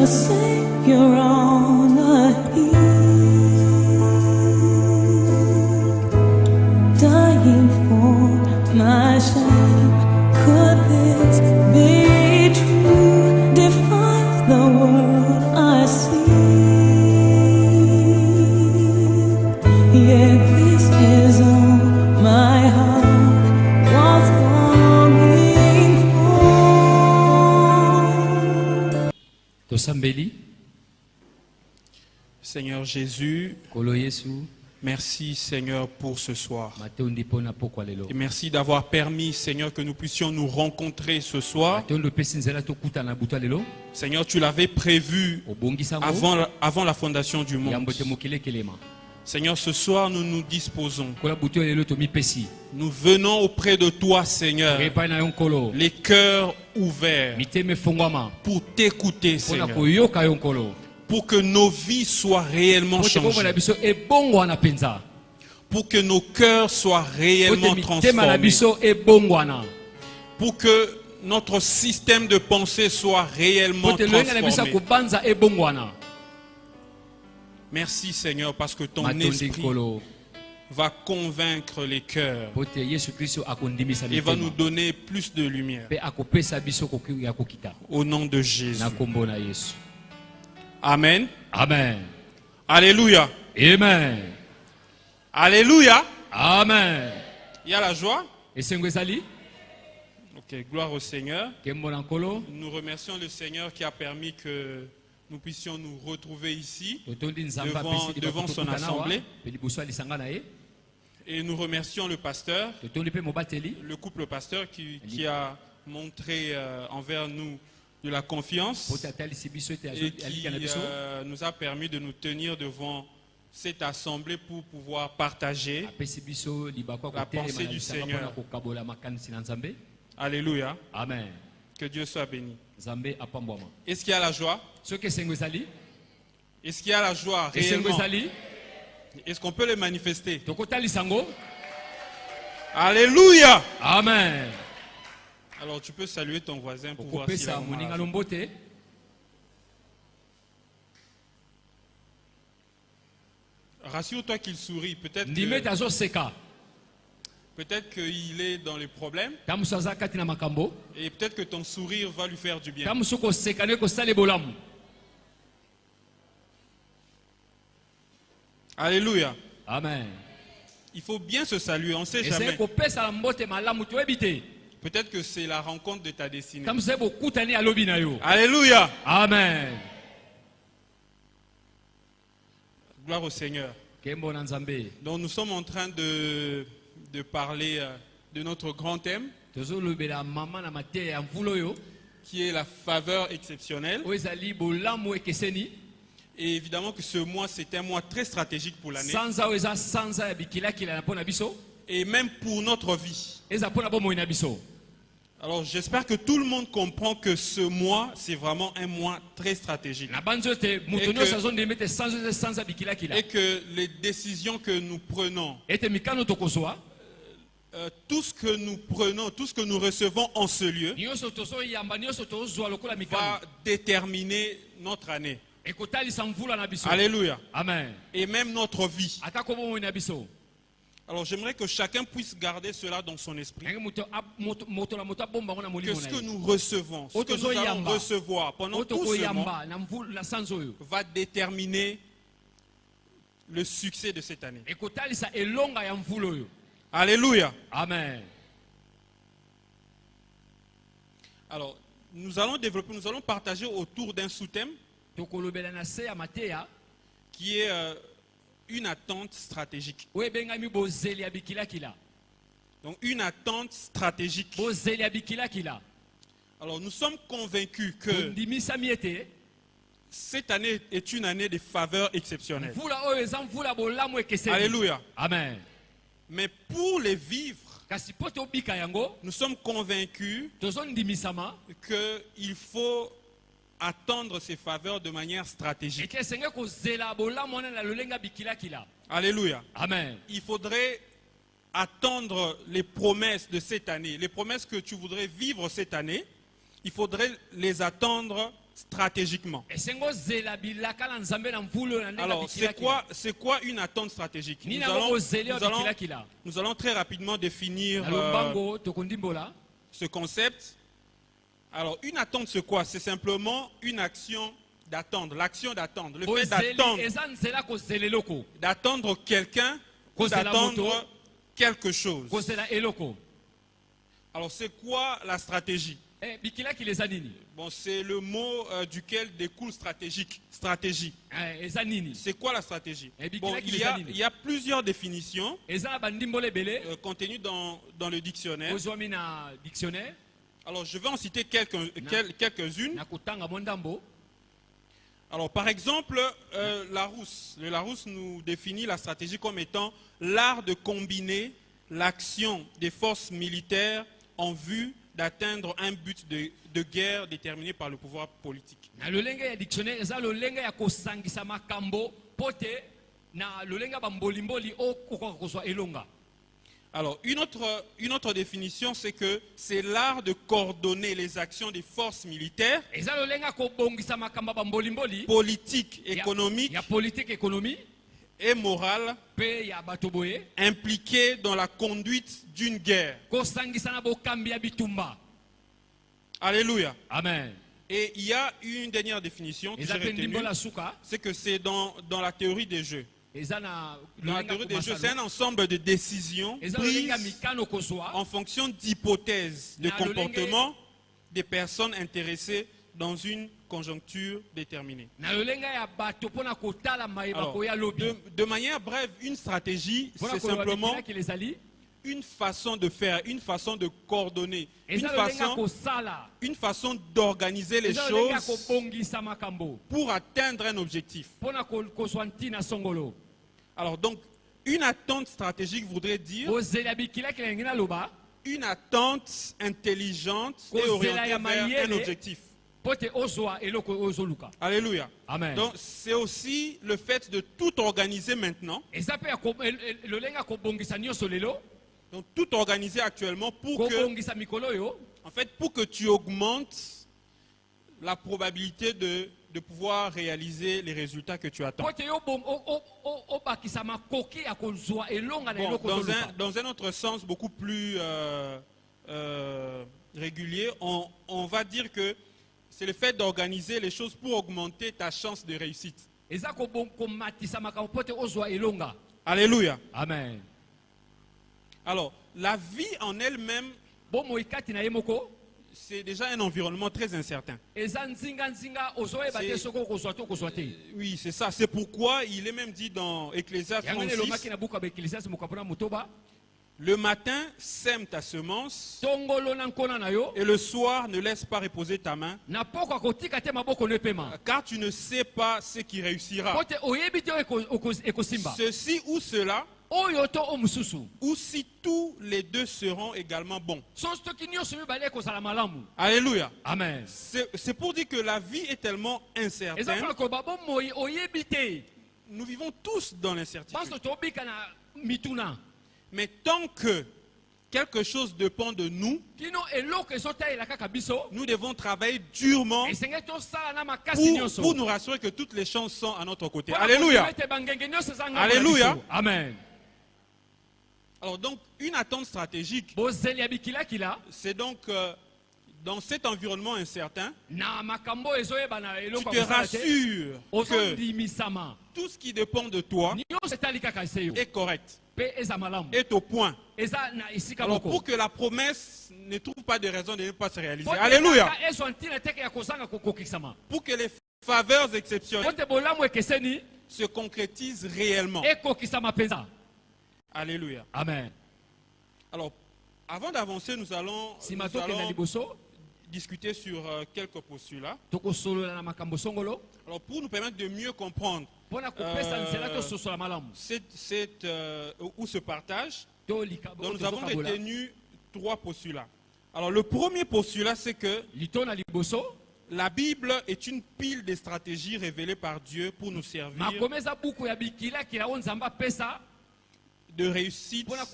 the Savior on the hill, dying for my shame. Could this be true? Defies the world I see. Yeah, this is all my heart was longing for. Tosambeli, Seigneur Jésus, Kolo Yesu, merci Seigneur pour ce soir. matondi pona pokwa lelo. Et merci d'avoir permis Seigneur que nous puissions nous rencontrer ce soir. Matondo pesi nzela tokuta na buta lelo. Seigneur, tu l'avais prévu Obongisa ngo. avant la fondation du monde. Yambote mokile kelema. Seigneur, ce soir nous nous disposons. Kola buto lelo tomi pesi. Nous venons auprès de toi Seigneur, Repa na yonkolo. les cœurs ouverts Miteme fongwama. pour t'écouter Pona Seigneur. koyoka yonkolo. Pour que nos vies soient réellement Pote bongo na changées. biso ebongwana penza. Pour que nos cœurs soient réellement Pote mitema na transformés. biso ebongwana. Pour que notre système de pensée soit réellement Pote loyenga na biso transformé. kubanza ebongwana. Merci Seigneur parce que ton Matondi esprit kolo. va convaincre les cœurs Pote Yesu Kristo akondimisa et va nous mitema. donner plus de lumière. Pe akopesa biso koki ya kokita. Au nom de Jésus. Na kombo na Yesu. Amen. Amen. Alléluia. Amen. Alléluia. Amen. Il y a la joie. Esengo ezali Ok, gloire au Seigneur. kembo na nkolo Nous remercions le Seigneur qui a permis que nous puissions nous retrouver ici. totondi nzambe Devant- apesi devant son assemblée. pe liboso ya lisanga na ye Et nous remercions le pasteur, totondi mpe mobateli le couple pasteur qui a montré envers nous de la confiance po te atalisi biso ete et alika na qui biso nous a permis de nous tenir devant cette assemblée pour pouvoir partager. apesi biso libako ya La kotelema pensée na du lisanga Seigneur. mpona kokabola makanisi na nzambe. Alléluia. Amen. Que Dieu soit béni. Nzambe apambwama Est-ce qu'il y a la joie? soki esengo ezali Est-ce qu'il y a la joie esengo réellement? ezali Est-ce qu'on peut le manifester? tokotalisa yango. Alléluia. Amen. Alors tu peux saluer ton voisin pour voir s'il okopesa a vraiment la moninga joie. lombote Rassure-toi qu'il sourit. ndime ete azoseka Peut-être qu'il est dans les problèmes ta mosu aza kati na makambo et peut-être que ton sourire va lui faire du bien. ta mosu koseka nde kosala ebolamu. Alléluia. Amen. Il faut bien se saluer, on ne sait Essaye jamais. kopesa na mbote malamu toyebi te. Peut-être que c'est la rencontre de ta destinée. Ta mosu aye bokutani alobi na yo. Alléluia. Amen. Gloire au Seigneur. Kembo na nzambe. Donc nous sommes en train de parler de notre grand thème Tozolobela mama na mateya ya mvula oyo qui est la faveur exceptionnelle. oyo ezali bolamu ekeseni. Et évidemment que ce mois c'est un mois très stratégique pour l'année Sanza oyo eza sanza ya bikilakila na mpo na biso. et même pour notre vie. Eza mpo na bomoi na biso. Alors j'espère que tout le monde comprend que ce mois c'est vraiment un mois très stratégique Na banzo ete moto nyonso azondima ete sanza eza sanza ya bikilakila. et que les décisions que nous prenons, Ete mikano tokozwa tout ce que nous prenons, tout ce que nous recevons en ce lieu nyonso tozoyamba nyonso tozozwa lokola mikano va déterminer notre année. ekotalisa mvula na biso. Alléluia. Amen. Et même notre vie. Ata ko bomoi na biso. Alors j'aimerais que chacun puisse garder cela dans son esprit. Ndenge moto na moto abomba ngo na Que molimo ce na que ye. nous recevons, ce que nous allons recevoir pendant Oto tout ce mois koyamba na mvula na sanza oyo. va déterminer le succès de cette année. Ekotalisa elonga ya mvula oyo. Alléluia. Amen. Alors nous allons partager autour d'un sous-thème Tokolobela na se ya mateya qui est une attente stratégique. oyo ebengami bozeli ya bikilakila. Donc une attente stratégique. Bozeli ya bikilakila. Alors nous sommes convaincus que Kondimisami ete cette année est une année de faveur exceptionnelle. mvula oyo eza mvula bolamu ekeseni. Alléluia. Amen. Mais pour les vivre, Kasi po tobika yango nous sommes convaincus tozondimisama qu'il faut attendre ces faveurs de manière stratégique. ete esenge kozela bolamu wana na lolenga bikilakila. Alléluia. Amen. Il faudrait attendre les promesses de cette année, les promesses que tu voudrais vivre cette année, il faudrait les attendre stratégiquement. esengo zela bilaka na nzambe na mvulu na ndenge Alors, bikila c'est quoi une attente stratégique? Ni Nous na allons, boko zela nous allons- bikila kila nous allons très rapidement définir na lombango tokondimbola ce concept. Alors, une attente, c'est quoi? C'est simplement une action d'attendre, l'action d'attendre, le fait kozeli d'attendre, eza nzela kozela eloko d'attendre quelqu'un ou Kozela d'attendre moto. quelque chose. kozela eloko Alors, c'est quoi la stratégie? bikila kila eza nini Bon, c'est le mot duquel découle stratégique, stratégie. eza nini C'est quoi la stratégie? Bikila Bon, qui il les y a, anime. il y a plusieurs définitions eza na bandimbola ebele contenues dans le dictionnaire. ozwami na dictionnaire Alors, je vais en citer quelques-unes. na kotanga mo ndambo Alors, par exemple, le Larousse nous définit la stratégie comme étant l'art de combiner l'action des forces militaires en vue d'atteindre un but de guerre déterminé par le pouvoir politique. na lolenge ya dictionnaire eza lolenge ya kosangisa makambo po te na lolenge ya bambolimboli okoka kozwa elonga Alors, une autre définition, c'est que c'est l'art de coordonner les actions des forces militaires, eza lolenge ya kobongisa makambo ya bambolimboli politiques, ya- économiques ya politique économie et morales mpe ya bato boye impliquées dans la conduite d'une guerre. kosangisa na bokambi ya bitumba Alléluia. amen Et il y a une dernière définition que j'ai eza mpe retenue, ndimbola suka c'est que c'est dans la théorie des jeux. eza na Dans la lolenge ya théorie des jeux, komasalo. c'est un ensemble de décisions eza lolenge ya prises mikano kozwa en fonction d'hypothèses de Na lolenge- comportement des personnes intéressées dans une conjoncture déterminée. na lolenge ya bato mpona kotala mayeba Alors, koya lobi de manière brève, une stratégie, mpona c'est koloba simplement bikilaki ezali une façon de faire, une façon de coordonner, eza lolenge ya kosala une façon d'organiser les eza lolenge ya choses kobongisa makambo pour atteindre un objectif. mpona kozwa ntina songolo Alors donc, une attente stratégique voudrait dire kozela ya bikilaki elengi naloba une attente intelligente et Kozela orientée ya vers mayele. un objectif. mpo te ozwa eloko oyo ozoluka Alléluia. amen Donc c'est aussi le fait de tout organiser maintenant, eza mpe ya lolenge ya kobongisa nyonso lelo donc tout organiser actuellement pour que, kobongisa mikolo oyo en fait, pour que tu augmentes la probabilité de pouvoir réaliser les résultats que tu attends. mpo te yo obakisa makoki ya kozwa elonga na Bon, eloko ozoluka dans un autre sens beaucoup plus régulier, on va dire que c'est le fait d'organiser les choses pour augmenter ta chance de réussite. eza komatisa makambo mpo te ozwa elonga Alléluia. amen Alors, la vie en elle-même, bomoi kati na ye moko c'est déjà un environnement très incertain. eza nzinga ozoyeba te C'est- soki okozwa te okozwa te Oui, c'est ça. C'est pourquoi il est même dit dans Ecclésiaste yango nde 36, elobaki na buku ya baeklesiasi mokapo na motoba le matin, sème ta semence, tongolo na nkona na yo et le soir, ne laisse pas reposer ta main, na poko akotika te maboko no epema car tu ne sais pas ce qui réussira. mpo te oyebi te oyo ekosimba Ceci ou cela, oyo to o mosusu ou si tous les deux seront également bons. soki nyonso mibale ekozala malamu Alléluia. amen C'est pour dire que la vie est tellement eza incertaine. mpona koloba bomoi oyebi te Nous vivons tous dans l'incertitude. banso tobika na mituna Mais tant que quelque chose dépend de nous, kino eloko ezotalela kaka biso nous devons travailler durement esengeli tosala na makasi nyonso pour nous rassurer que toutes les chances sont à notre côté. Mpona Alléluia. koyeba ete bangenge nyonso eza ngambo na Alléluia. biso. amen Alors donc, une attente stratégique, bozeli ya bikilakila c'est donc dans cet environnement incertain, na makambo ezoyeba na tu eloko te ya kosala te rassures que ozondimisama tout ce qui dépend de toi nyonso etali kaka ese yo est correct, mpe eza malamu est au point. eza na esika Alors moko pour que la promesse ne trouve pas de raison de ne pas se réaliser. Po te Alléluia. kaka ezwa ntina teke ya kozanga kokokisama Pour que les faveurs po exceptionnelles te bolamu ekeseni se concrétisent réellement. ekokisama mpenza Alléluia. amen Alors, avant d'avancer, nous allons nsima tokenda liboso discuter sur quelques postulats. tokosolola na makambo songolo Alors, pour nous permettre de mieux comprendre mpona kopesa nzela tososola malamu ou ce partage, tolika donc nous avons tozokabola. retenu 3 postulats. Alors, le premier postulat, c'est que lito na liboso la Bible est une pile de stratégies révélées par Dieu pour nous servir makomi eza buku ya bikilakila oyo nzambe apesa de réussite Voilà.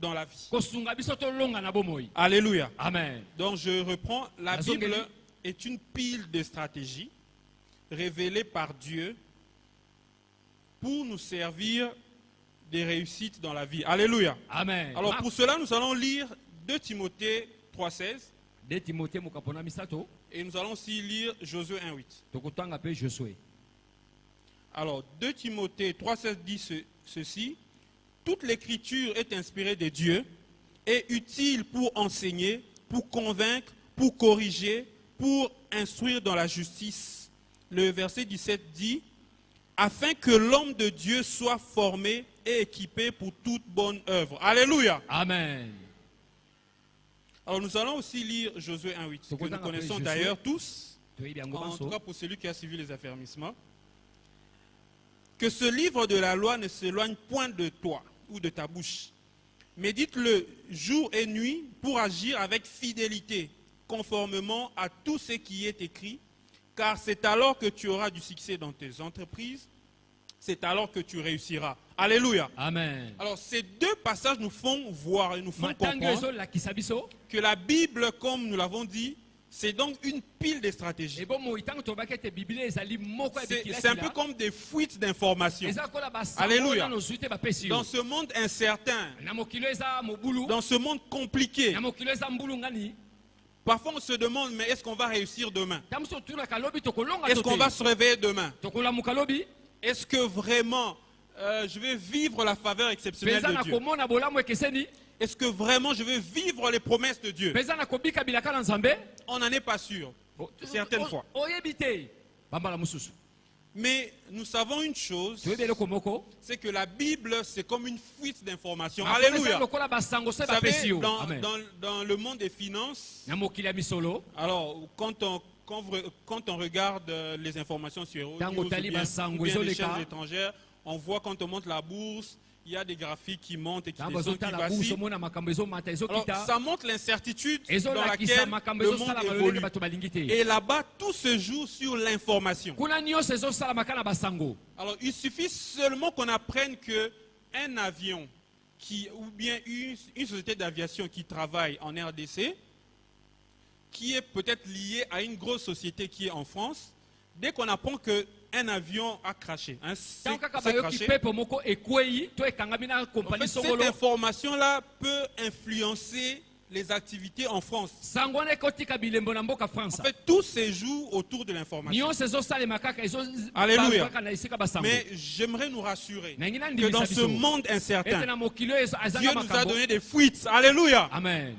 dans la vie. kosunga biso tolonga na bomoi Alléluia. amen Donc, je reprends. La Nazongeli. Bible est une pile de stratégies révélées par Dieu pour nous servir des réussites dans la vie. Alléluia. Amen. Alors pour cela, nous allons lire 2 Timothée 3,16 De Timothée mokapona misato et nous allons aussi lire Josué 1,8. tokotanga pe Josué. Alors 2 Timothée 3,16 dit ceci: toute l'écriture est inspirée de Dieu et utile pour enseigner, pour convaincre, pour corriger, pour instruire dans la justice. Le verset 17 dit: afin que l'homme de Dieu soit formé et équipé pour toute bonne œuvre. Alléluia. Amen. Alors nous allons aussi lire Josué 1,8, que nous connaissons d'ailleurs tous, Toyebi yango en tout banso. cas pour celui qui a suivi les affermissements. Que ce livre de la loi ne s'éloigne point de toi ou de ta bouche. Médite-le jour et nuit pour agir avec fidélité, conformément à tout ce qui est écrit, car c'est alors que tu auras du succès dans tes entreprises, c'est alors que tu réussiras. Alléluia. Amen. Alors ces 2 passages nous font voir et nous font Matango comprendre ezo la kisabiso. que la Bible, comme nous l'avons dit, c'est donc une pile de stratégies. Et bon mo itango to bakete Biblia ezali moko ya bikila. C'est un peu comme des fuites d'informations. Alléluia. Dans ce monde incertain, Na mokilo eza mobulu. dans ce monde compliqué, Na mokilo eza mbulu ngani. parfois on se demande, mais est-ce qu'on va réussir demain? Tamso tuna kalobi tokolonga Est-ce qu'on va se réveiller demain? tokola mukalobi. Est-ce que vraiment je vais vivre la faveur exceptionnelle Peza na de Dieu? komona bolamu ekeseni. Est-ce que vraiment je vais vivre les promesses de Dieu? Peza na kobika bilaka na Nzambe. On n'en est pas sûr, certaines fois. Oyebite. Bambala mususu. Mais nous savons une chose, Toyebele komoko. c'est que la Bible, c'est comme une fuite d'informations. Alléluia. Alléluia. Lokola basango se Vous savez, bapesio. dans, Amen. dans le monde des finances, Na mokili ya misolo. alors quand on regarde les informations sur Euronews Tango ou tali bien basango les ezoleka. chaînes étrangères, on voit quand on monte la bourse, il y a des graphiques qui montent et qui Tango descendent, qui zota la buso vacillent. mona makambo ezomata Alors ezokita. ça montre l'incertitude dans Ezolakisa laquelle makambo le ezosala monde malolenge évolue. bato balingi te. Et là-bas, tout se joue sur l'information. Kuna nyonso ezosala makana basango. Alors il suffit seulement qu'on apprenne que un avion ou bien une société d'aviation qui travaille en RDC, qui est peut-être liée à une grosse société qui est en France, dès qu'on apprend qu'un avion a craché, Tango kaka s'est bayoki craché, pepo moko ekwei to ekangami na en kompani fait, cette songolo. information-là peut influencer les activités en France. Sango wana ekotika bilembo na mboka France. En fait, tout se joue autour de l'information. Nyonso ezosalema kaka Alléluia. ezobaka na esika basango. Mais j'aimerais nous rassurer Nangi na que ndimisa dans ce biso. monde Ete incertain, na mokilo azanga Dieu nous a makambo. donné des fuites. Alléluia. Amen.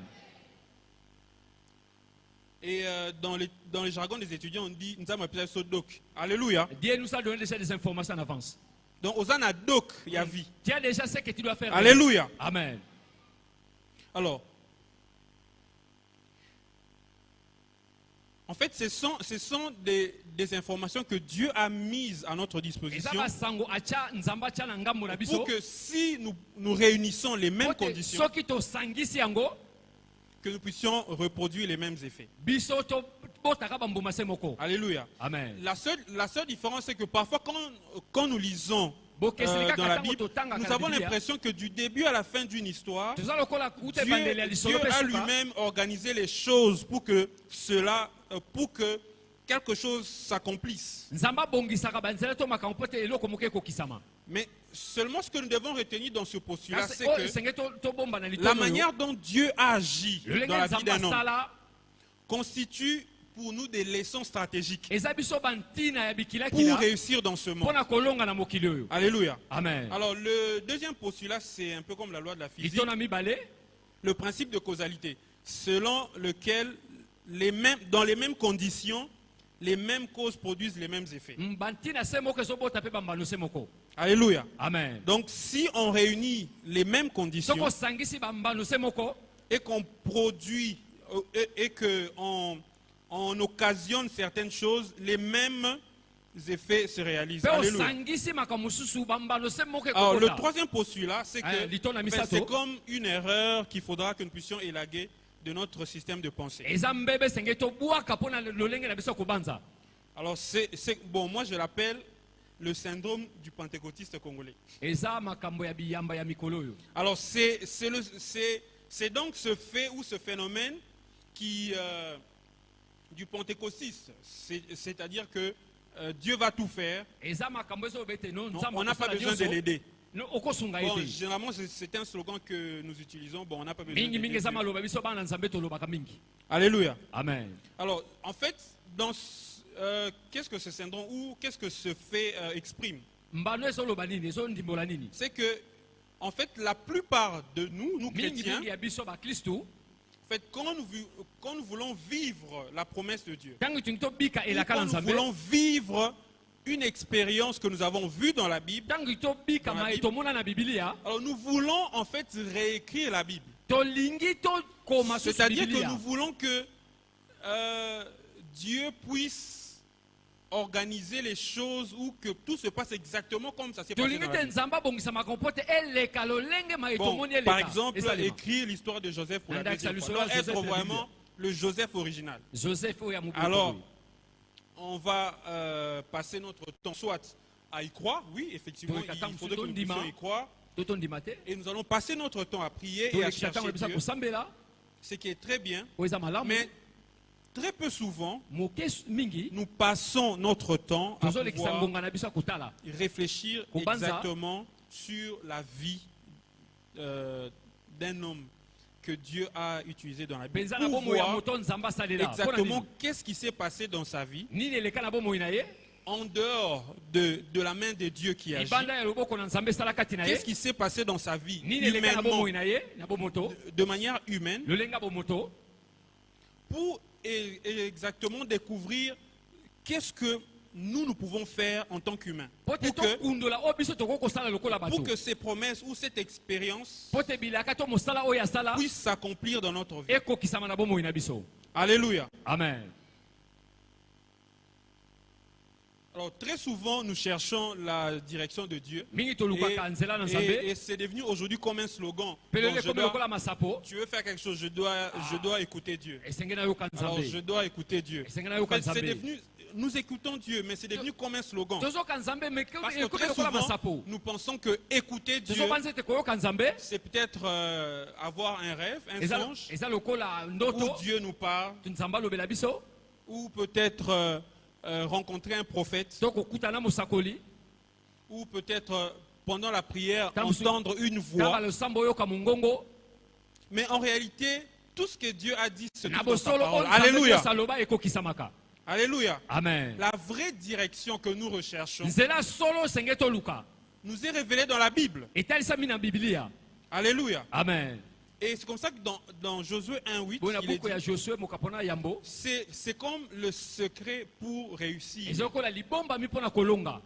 Et dans les jargons des étudiants, on dit Nzama pisa sodok. Alléluia. Dieu nous a donné déjà des informations en avance. Donc, Osana dok, il y a vie. Tu as déjà ce que tu dois faire. Alléluia. Amen. Alors, en fait, ce sont des informations que Dieu a mises à notre Eza disposition basango acha nzamba acha na ngambo na biso. pour que si nous réunissons les mêmes conditions, Soki to sangisi yango que nous puissions reproduire les mêmes effets. biso to botaka bambuma se moko. Alléluia. Amen. La seule différence, c'est que parfois, quand nous lisons Bokeselika dans la katango Bible, totanga nous kana avons Biblia. l'impression que du début à la fin d'une histoire, Toza lokola kute Dieu, bandeli ya lisolo Dieu pe a suka. lui-même organisé les choses pour que quelque chose s'accomplisse. Nzamba bongisaka banzela to makambo pote eloko moko ekokisama. Mais seulement ce que nous devons retenir dans ce postulat, Kasi c'est o que senge to bomba na la litono. manière dont Dieu a agi Le dans la lenge vie d'un nzamba homme sala constitue pour nous des leçons stratégiques eza biso bantina ya bikila pour kila réussir dans ce monde. pona kolonga na mokili oyo. Alléluia. Amen. Alors le deuxième postulat, c'est un peu comme la loi de la physique, Litona mibale le principe de causalité, selon lequel dans les mêmes conditions, les mêmes causes produisent les mêmes effets. bantina se moko ezobota pe bambano se moko. Alléluia. Amen. Donc si on réunit les mêmes conditions Soko sangisi bambano se moko et qu'on produit et on occasionne certaines choses, les mêmes effets se réalisent. pe Alléluia. osangisi makambo susu bambano se moko Alors le ekokota. troisième postulat, c'est que litona c'est misato comme une erreur qu'il faudra que nous puissions élaguer de notre système de pensée. eza mbebe senge tobwaka mpona lolenge na biso kobanza. Alors bon, moi je l'appelle le syndrome du pentecôtiste congolais. Eza makambo ya biyamba ya mikolo oyo. Alors c'est donc ce fait ou ce phénomène qui du pentecostiste. C'est-à-dire que Dieu va tout faire. eza makambo ezobete no Non, nzambe on n'a pas akosala besoin de nyonso. l'aider. No, okosunga ye Bon, te. généralement, c'est un slogan que nous utilisons. Bon, on n'a pas besoin mingi mingi d'aider eza Dieu. maloba biso bana nzambe tolobaka mingi. Alléluia. Amen. Alors, en fait, qu'est-ce que ce syndrome ou qu'est-ce que ce fait exprime? mbano ezoloba nini ezondimbola nini? C'est que, en fait, la plupart de nous mingi chrétiens, mingi ya biso bakristu en fait, quand nous voulons vivre la promesse de Dieu, ntango tungi tobika ou elaka quand na nous nzambe, voulons vivre une expérience que nous avons vue dans la Bible, ntango tobika Dans la ma Bible. etomona na bibilia, alors nous voulons en fait réécrire la Bible. tolingi tokoma susu C'est-à-dire que bibilia. nous voulons que Dieu puisse organiser les choses ou que tout se passe exactement comme ça s'est passé tolingi dans la te Bible. nzambe abongisa makambo te eleka lolenge ma Bon, etomoni eleka. par exemple, Esalema. écrire l'histoire de Joseph pour la Nanda deuxième Salusolo, fois. Alors, Joseph être la vraiment le Joseph original. Joseph oyo ya mokili Alors, oyo. on va passer notre temps soit à y croire, oui, effectivement, Pour les il katang faudrait que nous ndima. puissions y croire. to tondima te Et nous allons passer notre temps à prier et à tolekisa ntango chercher ebisa Dieu, kosambela ce qui est très bien. oyo eza malamu. Mais très peu souvent, moke mingi nous passons notre temps à tozolekisa pouvoir ngonga na biso ya kotala réfléchir Kubanza. exactement sur la vie d'un homme que Dieu a utilisé dans la Bible. mpenza na Pour bomoi ya voir moto nzambe asalela Mpona exactement nini? qu'est-ce qui s'est passé dans sa vie nini eleka na bomoi na ye en dehors de la main de Dieu qui agit. libanda ya loboko na nzambe esala kati na ye Qu'est-ce qui s'est passé dans sa vie nini eleka na humainement, bomoi na ye na bomoto de manière humaine, lolenge ya bomoto pour exactement découvrir qu'est-ce que nous pouvons faire en tant qu'humains. po te tokundola oyo biso tokoki kosala lokola bato Pour que ces promesses ou cette expérience po te bilaka to mosala oyo asala puisse s'accomplir dans notre vie. ekokisama na bomoi na biso. Alléluia. Amen. Alors très souvent, nous cherchons la direction de Dieu. mingi tolukaka nzela na nzambe Et c'est devenu aujourd'hui comme un slogan. pelele Donc, je ekomi dois- lokola masapo tu veux faire quelque chose, je dois écouter Dieu. esenge nayoka Alors je nzambe dois écouter Dieu. esenge En nayoka fait, c'est nzambe devenu, nous écoutons Dieu, mais c'est devenu comme un slogan. tozoka nzambe me Parce que ekomi très lokola souvent, masapo nous pensons que écouter Dieu, tozobanza ete koyoka nzambe c'est peut-être avoir un rêve, un eza songe, eza lokola où ndoto Dieu nous parle, nzambe alobela biso ou peut-être rencontrer un prophète, to kokutana mosakoli ou peut-être pendant la prière Quand vous- entendre une kaka voix. losambo oyoka mongongo Mais en réalité, tout ce que Dieu a dit, c'est na tout dans sa bosolo parole. oyo nzambe Alléluia. nyonso aloba ekokisamaka. Alléluia. Amen. La vraie direction que nous recherchons nzela solo osenge toluka nous est révélée dans la Bible. etalisami na biblia. Alléluia. Amen. Et c'est comme ça que dans Josué 1:8, boye na il est buku ya dit, josue mokapona yambo c'est comme le secret pour réussir. eza lokola libombami mpo na kolonga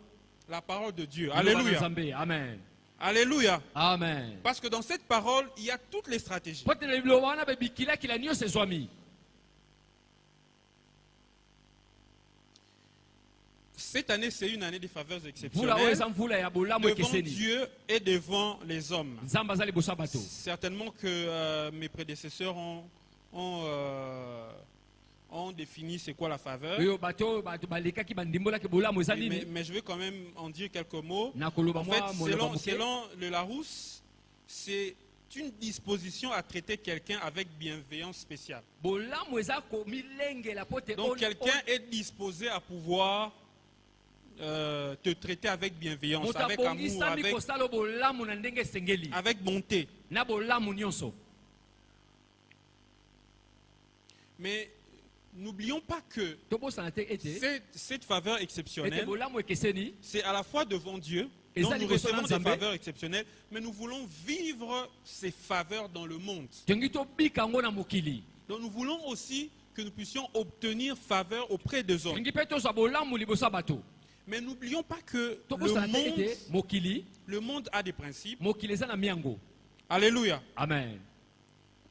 La parole de Dieu. Liloba na Alléluia. nzambe. Amen. Alléluia. Amen. Parce que dans cette parole, il y a toutes les stratégies. po te na liloba wana bebikilakila nyonso ezwami. Cette année, c'est une année de faveurs mvula oyo exceptionnelles eza mvula ya bolamu devant ekeseni Dieu et devant les hommes. nzambe aza liboso ya bato. Certainement que mes prédécesseurs ont défini c'est quoi la faveur. oyo bato balekaki bandimbolaki bolamu eza nini Mais je vais quand même en dire quelques mots. na koloba En fait, mwa moloko moke. selon le Larousse, c'est une disposition à traiter quelqu'un avec bienveillance spéciale. bolamu eza komilengela po te Donc quelqu'un est disposé à pouvoir te traiter avec bienveillance, moto avec amour, abongisami kosala bolamu na ndenge esengeli avec bonté. na bolamu nyonso. Mais n'oublions pas que tobosana te ete cette faveur ete exceptionnelle, bolamu ekeseni c'est à la fois devant Dieu, Et donc ça, nous les personnes recevons des ensemble. faveurs exceptionnelles, mais nous voulons vivre ces faveurs dans le monde. tongi tobika yango na mokili Donc nous voulons aussi que nous puissions obtenir faveur auprès des hommes. tongi mpe tozwa bolamu liboso ya bato. Mais n'oublions pas que tobosana te ete le monde a des principes. mokili eza na miango. Alléluia. Amen.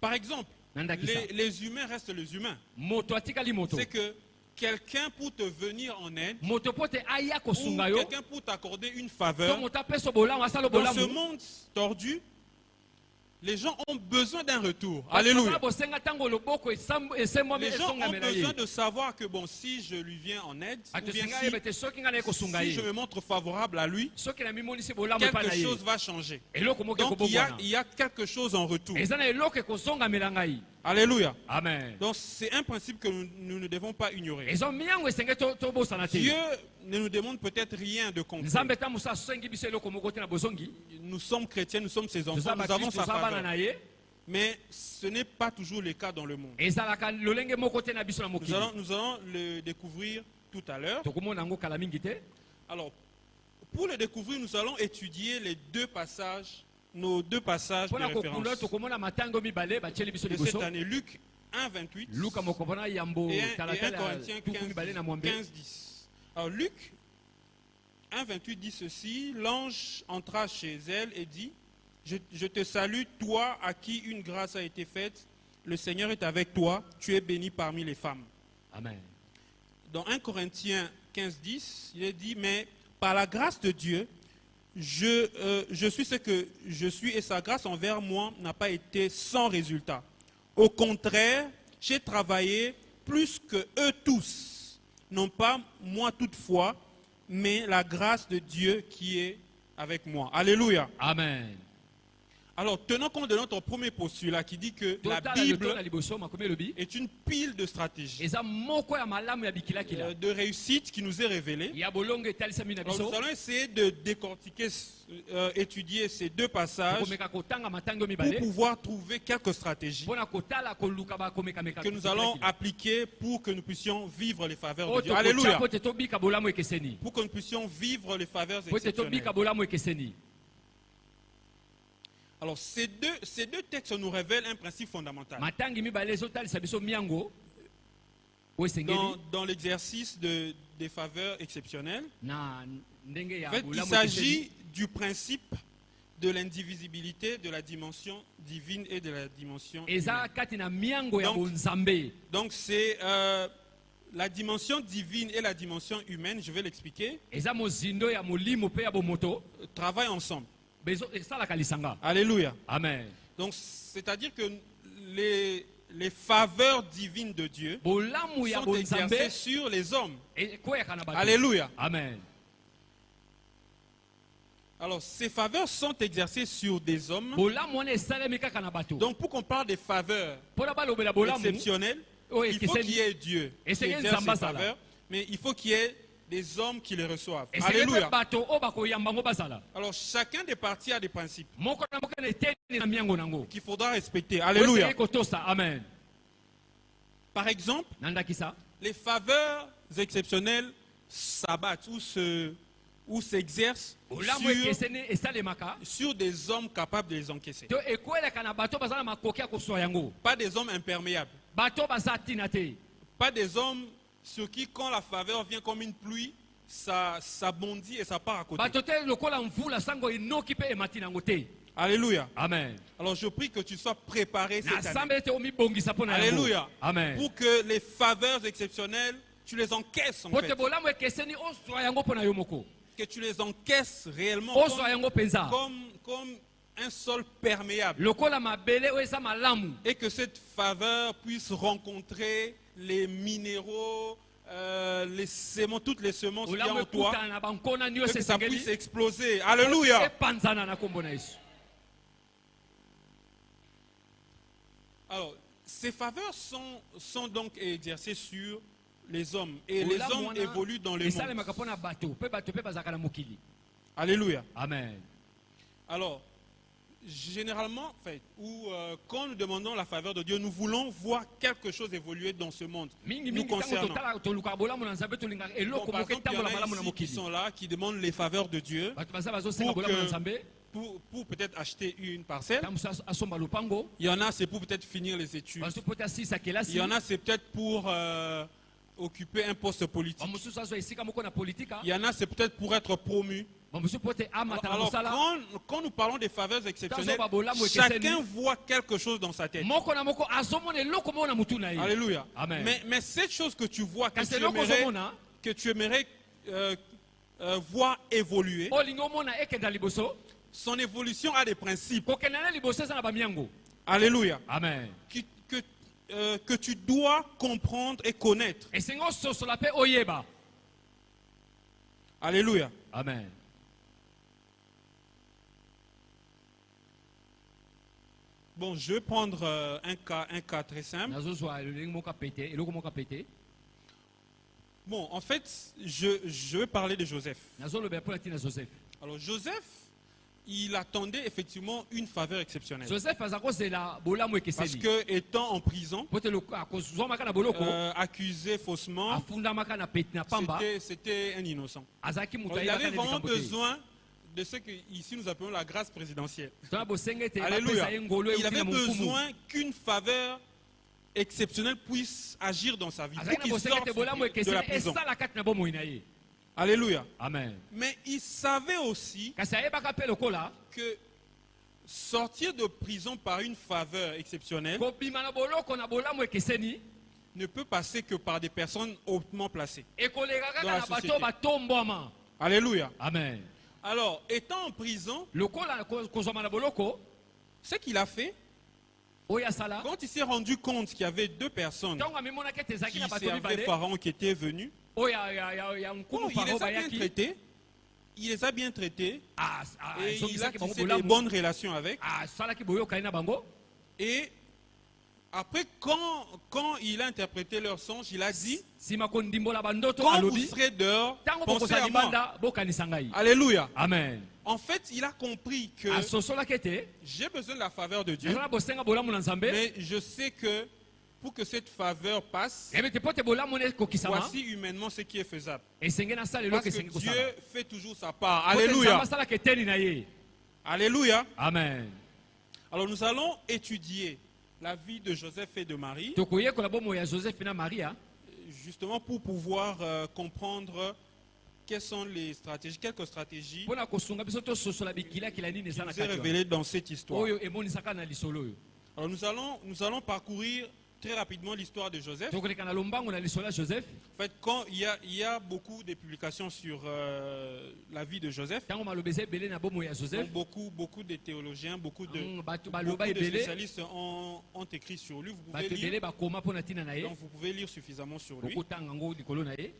Par exemple, Nandakisa. les humains restent les humains. moto atikali moto C'est que quelqu'un pour te venir en aide, moto po te aya ou kosunga yo quelqu'un pour t'accorder une to faveur, moto apesa bolamu asala dans ce bolamu monde tordu, les gens ont besoin d'un retour. Basala Alléluia. bosenga ntango loboko esembwami Les gens ont esongamela besoin ye de savoir que bon, si je lui viens en aide, ou bien atosenga si, yeba te soki ngai naye kosunga si je ye me montre favorable à lui, soki na mimonisi bolamu epai na quelque ye chose va changer. eloko moke Donc il y ekobongwana a quelque chose en retour. eza na eloko ekozongamela ngai. Alléluia. Amen. Donc c'est un principe que nous ne devons pas ignorer. Ezo miango esenge tobosana te. Dieu ne nous demande peut-être rien de concret. Nzambe tamusa asengi biso eloko moko te na bozongi. Nous sommes chrétiens, nous sommes ses enfants, Toza nous avons bakristo sa toza bana faveur. na ye. Mais ce n'est pas toujours le cas dans le monde. Ezalaka lolenge moko te na biso na Nous mokili. allons le découvrir tout à l'heure. Tokomona yango kala mingi te. Alors, pour le découvrir, nous allons étudier les deux passages, nos deux passages de Pona kokula référence tokomona matango mibale batieli biso de liboso. cette année. Luc 1, 28 Luka moko pona yambo et 1 talatala Corinthiens tuku mibale na 15, mwambe. 15, 10. Alors, Luc 1, 28 dit ceci: l'ange entra chez elle et dit, je te salue, toi à qui une grâce a été faite. Le Seigneur est avec toi, tu es bénie parmi les femmes. Amen. Dans 1 Corinthiens 15, 10, il est dit, mais par la grâce de Dieu, je suis ce que je suis et sa grâce envers moi n'a pas été sans résultat. Au contraire, j'ai travaillé plus que eux tous. Non pas moi toutefois, mais la grâce de Dieu qui est avec moi. Alléluia. Amen. Alors, tenons compte de notre premier postulat qui dit que la Totala Bible lotona liboso makomi lobi. est une pile de stratégies, Eza moko ya malamu ya bikila kila. de réussite qui nous est révélée. Ya bolongo etalisami na Alors, biso. nous allons essayer de décortiquer, étudier ces deux passages Tokomeka kotanga matango pour mibale. pouvoir trouver quelques stratégies Pona kotala koluka bakomeka meka. que nous allons appliquer pour que nous puissions vivre les faveurs de Oto Dieu. Alléluia. po te tobika bolamu ekeseni. Pour que nous puissions vivre les faveurs Po te exceptionnelles. tobika bolamu ekeseni. Alors, ces deux textes nous révèlent un principe fondamental. Matangi mibale ezotalisa biso miango. O esengeli Dans l'exercice des faveurs exceptionnelles, na ndenge ya en fait, il bolamu s'agit du principe de l'indivisibilité de la dimension divine et de la dimension Eza humaine. kati na miango ya Donc, bonzambe. Donc c'est la dimension divine et la dimension humaine, je vais l'expliquer, Eza mozindo ya molimo pe ya bomoto. travaillent ensemble. Bezo esalaka lisanga. Alléluia. Amen. Donc c'est-à-dire que les faveurs divines de Dieu Bolamu ya sont exercées bonzambe sur les hommes. ekweyaka na bato. Alléluia. Amen. Alors ces faveurs sont exercées sur des hommes. Bolamu wana esalemi kaka na bato. Donc pour qu'on parle des faveurs Pona balobela bolamu exceptionnelles, oyo il faut qu'il y ekeseni. ait Dieu qui Essayez exerce Nzamba ces Sala. faveurs, mais il faut qu'il y ait des hommes qui les reçoivent. Esengeli Alléluia. bato o bakoyamba ngo bazala. Alors chacun des parties a des principes Moko na moko na eteni na miango nango. qu'il faudra respecter. Alléluia. Esengeli kotosa. Amen. Par exemple, Nandakisa. les faveurs exceptionnelles s'abattent ou s'exercent Bolamu ekeseni esalemaka. sur des hommes capables de les encaisser. To ekwelaka na bato bazala makoki ya kozwa yango. Pas des hommes imperméables. Bato baza tina te. Pas des hommes sur qui, quand la faveur vient comme une pluie, ça bondit et ça part à côté. Bato te lokola mvula sango inoki pe emati nango te. Alléluia. Amen. Alors je prie que tu sois préparé Na cette année. sambe te omibongisa pona yango. Alléluia. Amen. Pour que les faveurs exceptionnelles, tu les encaisses en Po te fait. bolamu ekeseni ozwa yango pona yo moko. Que tu les encaisses réellement Ozwa yango penza. comme un sol perméable. Lokola mabele o eza malamu. Et que cette faveur puisse rencontrer les minéraux, les semences, toutes les semences qu'il y a Olamu en toi. ekutana na bankona Et nyonso que ça puisse esengeli. exploser. Alléluia. Epanzana na kombo na Yesu. Alors, ces faveurs sont donc exercées sur les hommes. Et les Olamu hommes wana évoluent dans le monde. esalemaka pona bato pe bato pe bazalaka na mokili. Alléluia. Amen. Alors, généralement, en fait, quand nous demandons la faveur de Dieu, nous voulons voir quelque chose évoluer dans ce monde. Mingi Nous mingi tango concernant. totala toluka bolamu na nzambe tolingaka Bon, eloko par moko exemple, il y en etambola a malamu na ici qui mokili. sont là, qui demandent les faveurs de Dieu Bato baza bazosenga pour, bolamu na nzambe. pour peut-être acheter une parcelle. Tamusu asomba lupango. Il y en a, c'est pour peut-être finir les études. Bazo pota sisa Il kelasi. y en a, c'est peut-être pour occuper un poste politique. Bamosusu azwa esika moko na politika. Il y en a, c'est peut-être pour être promu. Bamosusu pote amata na Alors, mosala. quand nous parlons des faveurs exceptionnelles, Tazo babolamu chacun ekeseni. voit quelque chose dans sa tête. Moko na moko azomona eloko moko na mutu na ye. Alléluia. Amen. Mais cette chose que tu vois, Kasi eloko ozomona que tu aimerais voir évoluer, olingi omona ekenda liboso. son évolution a des principes. Kokenda na liboso eza na bamiango. Alléluia. Amen. Que tu dois comprendre et connaître. Esengi ososola pe oyeba. Alléluia. Amen. Bon, je vais prendre un cas très simple. nazozwa lolenge moko apete eloko moko apete Bon, en fait, je vais parler de Joseph. nazolobela mpo na ntina Joseph. Alors, Joseph, il attendait effectivement une faveur exceptionnelle. Joseph aza kozela bolamu Parce ekeseni que, étant en prison, po te akozwamaka na boloko accusé faussement, afundamaka na peti na pamba c'était un innocent. azalaki moto Alors, il avait ayebaka na vraiment likambo te besoin de ce que ici nous appelons la grâce présidentielle. tona bosenga ete Alléluia. bapesa ye ngolo Il euti avait na monkumu besoin qu'une faveur exceptionnelle puisse agir dans sa vie, pour azalaki na qu'il bosenga sorte ete bolamu de la ekeseni prison. esala kati na bomoi na ye. Alléluia. Amen. Mais il savait aussi Kasi ayebaka mpe lokola que sortir de prison par une faveur exceptionnelle kobima na boloko na bolamu ekeseni ne peut passer que par des personnes hautement placées. ekoleka Dans kaka la na bato société. batombwama. Alléluia. Amen. Alors, étant en prison, Lokola kozwama na boloko ce qu'il a fait, oyo asala quand il s'est rendu compte qu'il y avait deux personnes ntango amonaki ete ezalaki qui na bato servaient mibale Pharaon qui étaient venus, oyo ya bon, nkumu il faro les a bien bayaki traités, il les a bien traités, et il a azongisaki bango tissé des bolamu bonnes relations avec. asalaki boyokani na bango. Et après, quand il a interprété leur songe, il a dit, nsima kondimbola bandoto quand vous alobi serez dehors, ntango pensez bokozala à moi. libanda bokanisa ngai. Alléluia. Amen. En fait, il a compris que asosolaki ete j'ai besoin de la faveur de Dieu, ezala bosenga bolamu na nzambe mais je sais que pour que cette faveur passe, yebi te po te bolamu na ekokisama voici humainement ce qui est faisable. esenge nasala eloko Parce que esengi Dieu kosala fait toujours sa part. Po te nzambe Alléluia. asalaka eteni na ye. Alléluia. Amen. Alors nous allons étudier la vie de Joseph et de Marie, tokoyekola bomoi ya joseph na maria justement pour pouvoir comprendre quelles sont les stratégies, quelques stratégies mpona kosunga biso tososola bikilakila nini qui eza na nous est kati wana. révélées dans cette histoire. oyo emonisaka na lisolo oyo Alors nous allons parcourir très rapidement l'histoire de Joseph. tokoleka na lombango na lisolo ya joseph En fait, quand il y a beaucoup de publications sur la vie de Joseph, ntango maloba eza ebele na bomoi ya joseph donc beaucoup de théologiens, beaucoup bato de baloba ebele spécialistes ont écrit sur lui. Vous pouvez bato ebele lire, bakoma mpo na ntina na ye donc vous pouvez lire suffisamment sur lui. okotanga yango likolo na ye.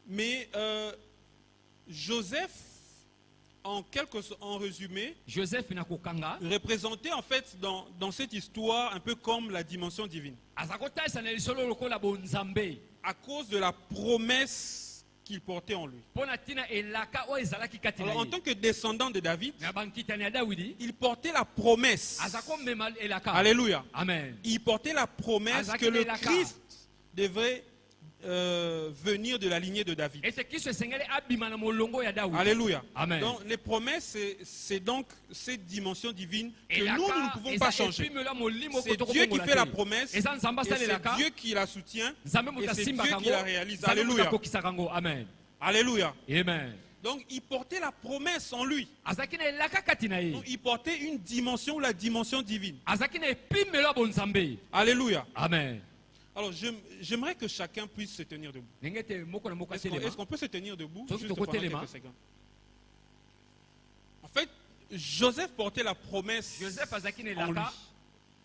Mais Joseph, en résumé, joseph na kokanga représentait en fait dans cette histoire un peu comme la dimension divine. aza kotalisa na lisolo lokola bonzambe À cause de la promesse qu'il portait en lui. mpo na ntina elaka oyo ezalaki kati na Alors en ye tant que descendant de David, na bankitani ya dawidi il portait la promesse. aza komema elaka. Alléluia. Amen. Il portait la promesse que le Christ devrait venir de la lignée de David. ete kristo esengeli abima na molongo ya dawidi. Alléluia. Amen. Donc les promesses, c'est donc cette dimension divine que Elaka nous ne pouvons pas eza changer. epimelo ya molimo C'est koto Dieu qui kokongola fait la te. promesse eza nzambe et c'est asalelaka Dieu qui la soutient nzambe moto et c'est Dieu asimbaka qui la yango réalise. nzambe moto Alléluia. akokisaka yango. Amen. Alléluia. Amen. Donc il portait la promesse en lui. azalaki na elaka kati na ye Donc, il portait une dimension, la dimension divine. azalaki na epimelo ya bonzambe. Alléluia. Amen. Alors j'aimerais que chacun puisse se tenir debout. ndenge ete moko na moko Est-ce atelema qu'on peut se tenir debout Sauf juste que pendant telema. quelques secondes? En fait, Joseph portait la promesse joseph azalaki na en lui. elaka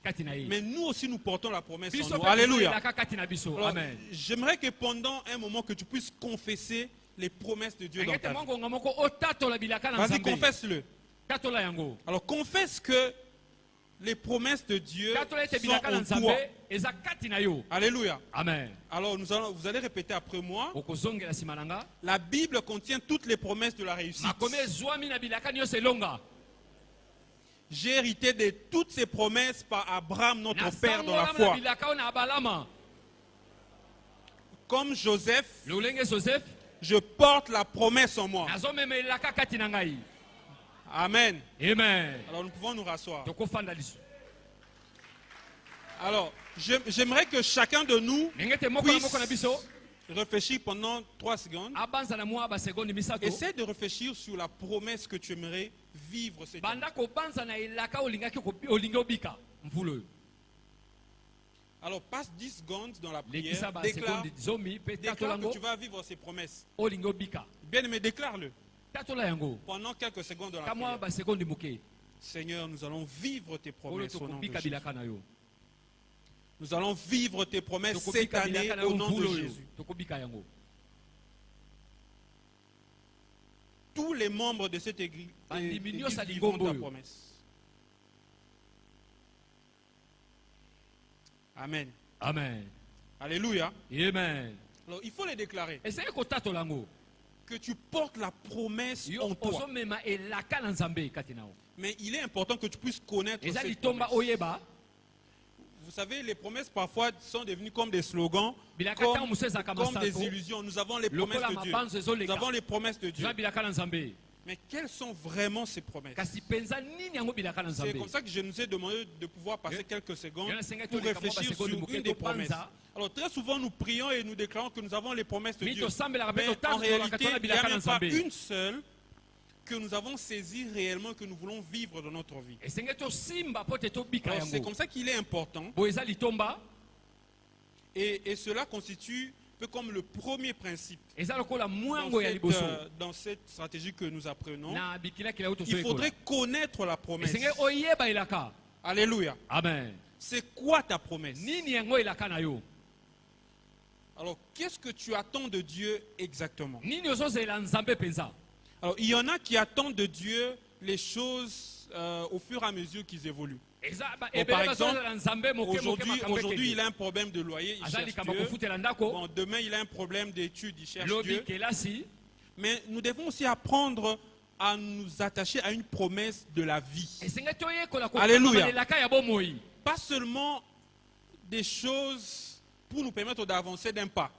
kati na ye Mais nous aussi, nous portons la promesse biso en nous. mpe tozali Alléluia. elaka kati na biso. Alors, Amen. j'aimerais que pendant un moment que tu puisses confesser les promesses de Dieu dans ndenge ta ete vie. mongonga moko otatola bilaka na Vas-y, nzambe. confesse-le. tatola yango. Alors, confesse que les promesses de Dieu tatola ete sont bilaka na en toi. nzambe eza kati na yo. Alléluia. Amen. Alors, vous allez répéter après moi. okozongela nsima na nga La Bible contient toutes les promesses de la réussite. makomi ezwami na bilaka nyonso elonga. J'ai hérité de toutes ces promesses par Abraham, notre père dans la nasangolama na foi. bilaka oyo na abalama. Comme Joseph, lolenge joseph je porte la promesse en moi. nazomema elaka kati na ngai. Amen. Amen. Alors, nous pouvons nous rasseoir. tokofanda liso. Alors, j'aimerais que chacun de nous ndenge ete moko na moko na biso réfléchisse pendant 3 secondes. abanza na mwa basekonde misato. Essaie de réfléchir sur la promesse que tu aimerais vivre cette année. banda kobanza na elaka olingi obika mvula oyo. Alors, passe 10 secondes dans la prière. lekisa Déclare, basekonde zomi mpe tatola déclare que yango tu vas vivre ces promesses. olingi obika. Bien aimé, déclare-le. tatola yango Pendant quelques secondes dans la kamwa prière. basekonde moke Seigneur, nous allons vivre tes oyo promesses au nom de tokobika Jésus. bilaka na yo. Nous allons vivre tes promesses cette tokobika année bilaka na yo au nom de mvula oyo Jésus. tokobika yango. Tous les membres de cette église Bandimi nyonso ya vivront Lingombo ta oyo. promesse. Amen. Amen. Alléluia. Amen. Alors, il faut les déclarer. Ezali kotatola yango. Que tu portes la promesse Yo en toi. ozomema elaka na Nzambe kati na yo. Mais il est important que tu puisses connaître Ezali cette tomba promesse. oyeba. Vous savez, les promesses parfois sont devenues comme des slogans, Bilaka comme, tango musu ezalaka comme des masango. illusions. Nous avons les promesses Lokola de Dieu. mabanzo ezoleka. Nous avons les promesses de Dieu. Ezali bilaka na Nzambe. Mais quelles sont vraiment ces promesses? Kasi penza nini yango bilaka na C'est Nzambe. comme ça que je nous ai demandé de pouvoir passer quelques secondes Il y en a 50 pour qui réfléchir ont sur des une secondes, des donc, promesses. panza. Alors très souvent nous prions et nous déclarons que nous avons les promesses de Mais Dieu. to sambela ka Mais beto en tanzo réalité, katona il n'y a bilaka na même pas Nzambe. une seule que nous avons saisi réellement que nous voulons vivre dans notre vie. Esenge to simba po te to bika Alors c'est yango. comme ça qu'il est important Bo ezali tomba. et cela constitue un peu comme le premier principe Ezali kola dans mwango ya cette, liboso. dans cette stratégie que nous apprenons. Na bikila kila uto Il faudrait connaître la promesse. Esenge oyeba elaka. Alléluia. Amen. C'est quoi ta promesse? Nini yango elaka na yo? Alors, qu'est-ce que tu attends de Dieu exactement? Nini ozozela Nzambe penza? Alors, il y en a qui attendent de Dieu les choses au fur et à mesure qu'ils évoluent. Par exemple, aujourd'hui, il a un problème de loyer, il cherche Dieu. Bon, demain, il a un problème d'études, il cherche Dieu. Mais nous devons aussi apprendre à nous attacher à une promesse de la vie. Alléluia. Pas seulement des choses pour nous permettre d'avancer d'un pas.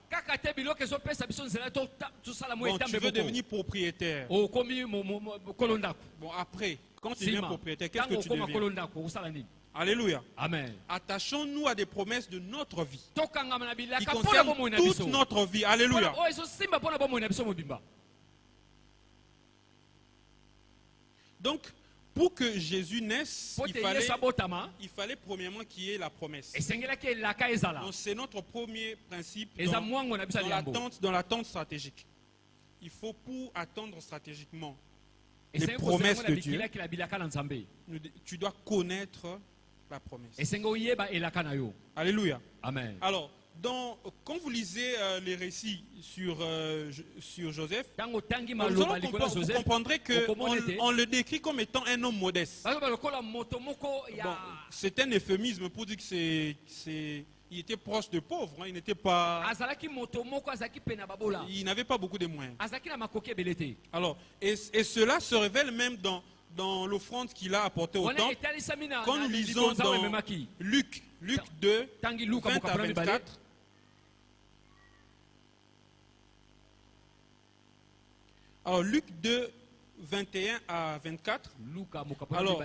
Bon, tu veux devenir propriétaire. Bon, après, quand tu deviens propriétaire, qu'est-ce que tu deviens? Alléluia. Amen. Attachons-nous à des promesses de notre vie. Qui Qui concernent toute notre vie. Alléluia. Donc, pour que Jésus naisse, il fallait premièrement qu'il y ait la promesse. Donc, c'est notre premier principe dans l'attente stratégique. Il faut, pour attendre stratégiquement les promesses de Dieu, tu dois connaître la promesse. Alléluia. Amen. Alors, quand vous lisez les récits sur Joseph, vous comprendrez qu'on le décrit comme étant un homme modeste. Bon, c'est un euphémisme pour dire il était proche de pauvre, hein, il n'était pas, il n'avait pas beaucoup de moyens. Alors, et cela se révèle même dans l'offrande qu'il a apportée au temple. Quand nous lisons dans Luc 2, 20 à 24, alors Luc 2, 21 à 24, alors,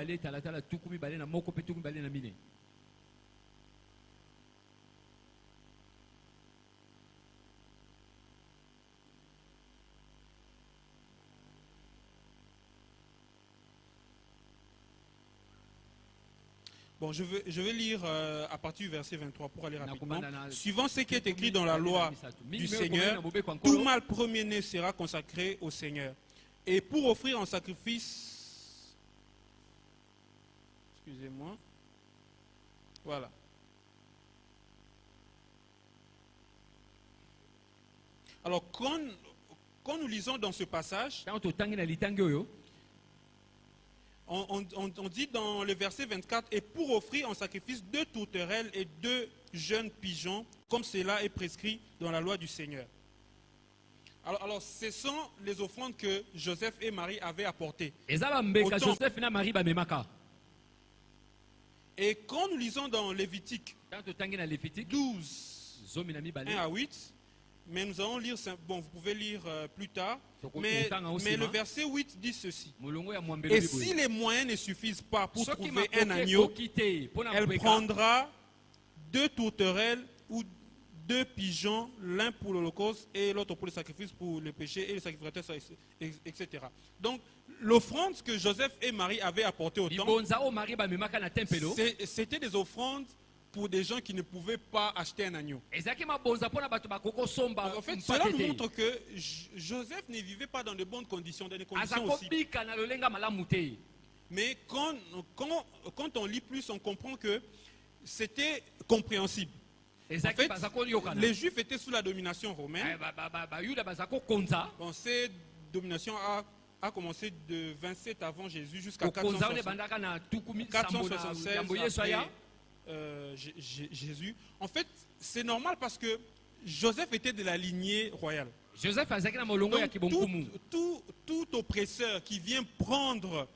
bon, je vais lire à partir du verset 23 pour aller rapidement. Suivant ce qui est écrit dans la loi du Seigneur, tout mâle premier-né sera consacré au Seigneur. Et pour offrir en sacrifice, excusez-moi, voilà. Alors, quand nous lisons dans ce passage, on dit dans le verset 24, et pour offrir en sacrifice 2 tourterelles et 2 jeunes pigeons, comme cela est prescrit dans la loi du Seigneur. Alors ce sont les offrandes que Joseph et Marie avaient apportées. Et quand nous lisons dans Lévitique 12, 1 à 8, mais nous allons lire, bon, vous pouvez lire plus tard, mais le verset 8 dit ceci. Et si les moyens ne suffisent pas pour trouver un agneau, elle prendra 2 tourterelles ou 2 pigeons, l'un pour l'holocauste et l'autre pour le sacrifice pour le péché et le sacrificateur, etc. Donc, l'offrande que Joseph et Marie avaient apportée au temple, c'était des offrandes pour des gens qui ne pouvaient pas acheter un agneau. En fait, cela nous montre que Joseph ne vivait pas dans de bonnes conditions, dans des conditions aussi. Mais quand on lit plus, on comprend que c'était compréhensible. En fait, les Juifs étaient sous la domination romaine. Bon, cette domination a commencé de 27 avant Jésus jusqu'à 467 Jésus. En fait, c'est normal parce que Joseph était de la lignée royale. Joseph azaki na molongo ya Donc, kibonkumu. tout oppresseur qui vient prendre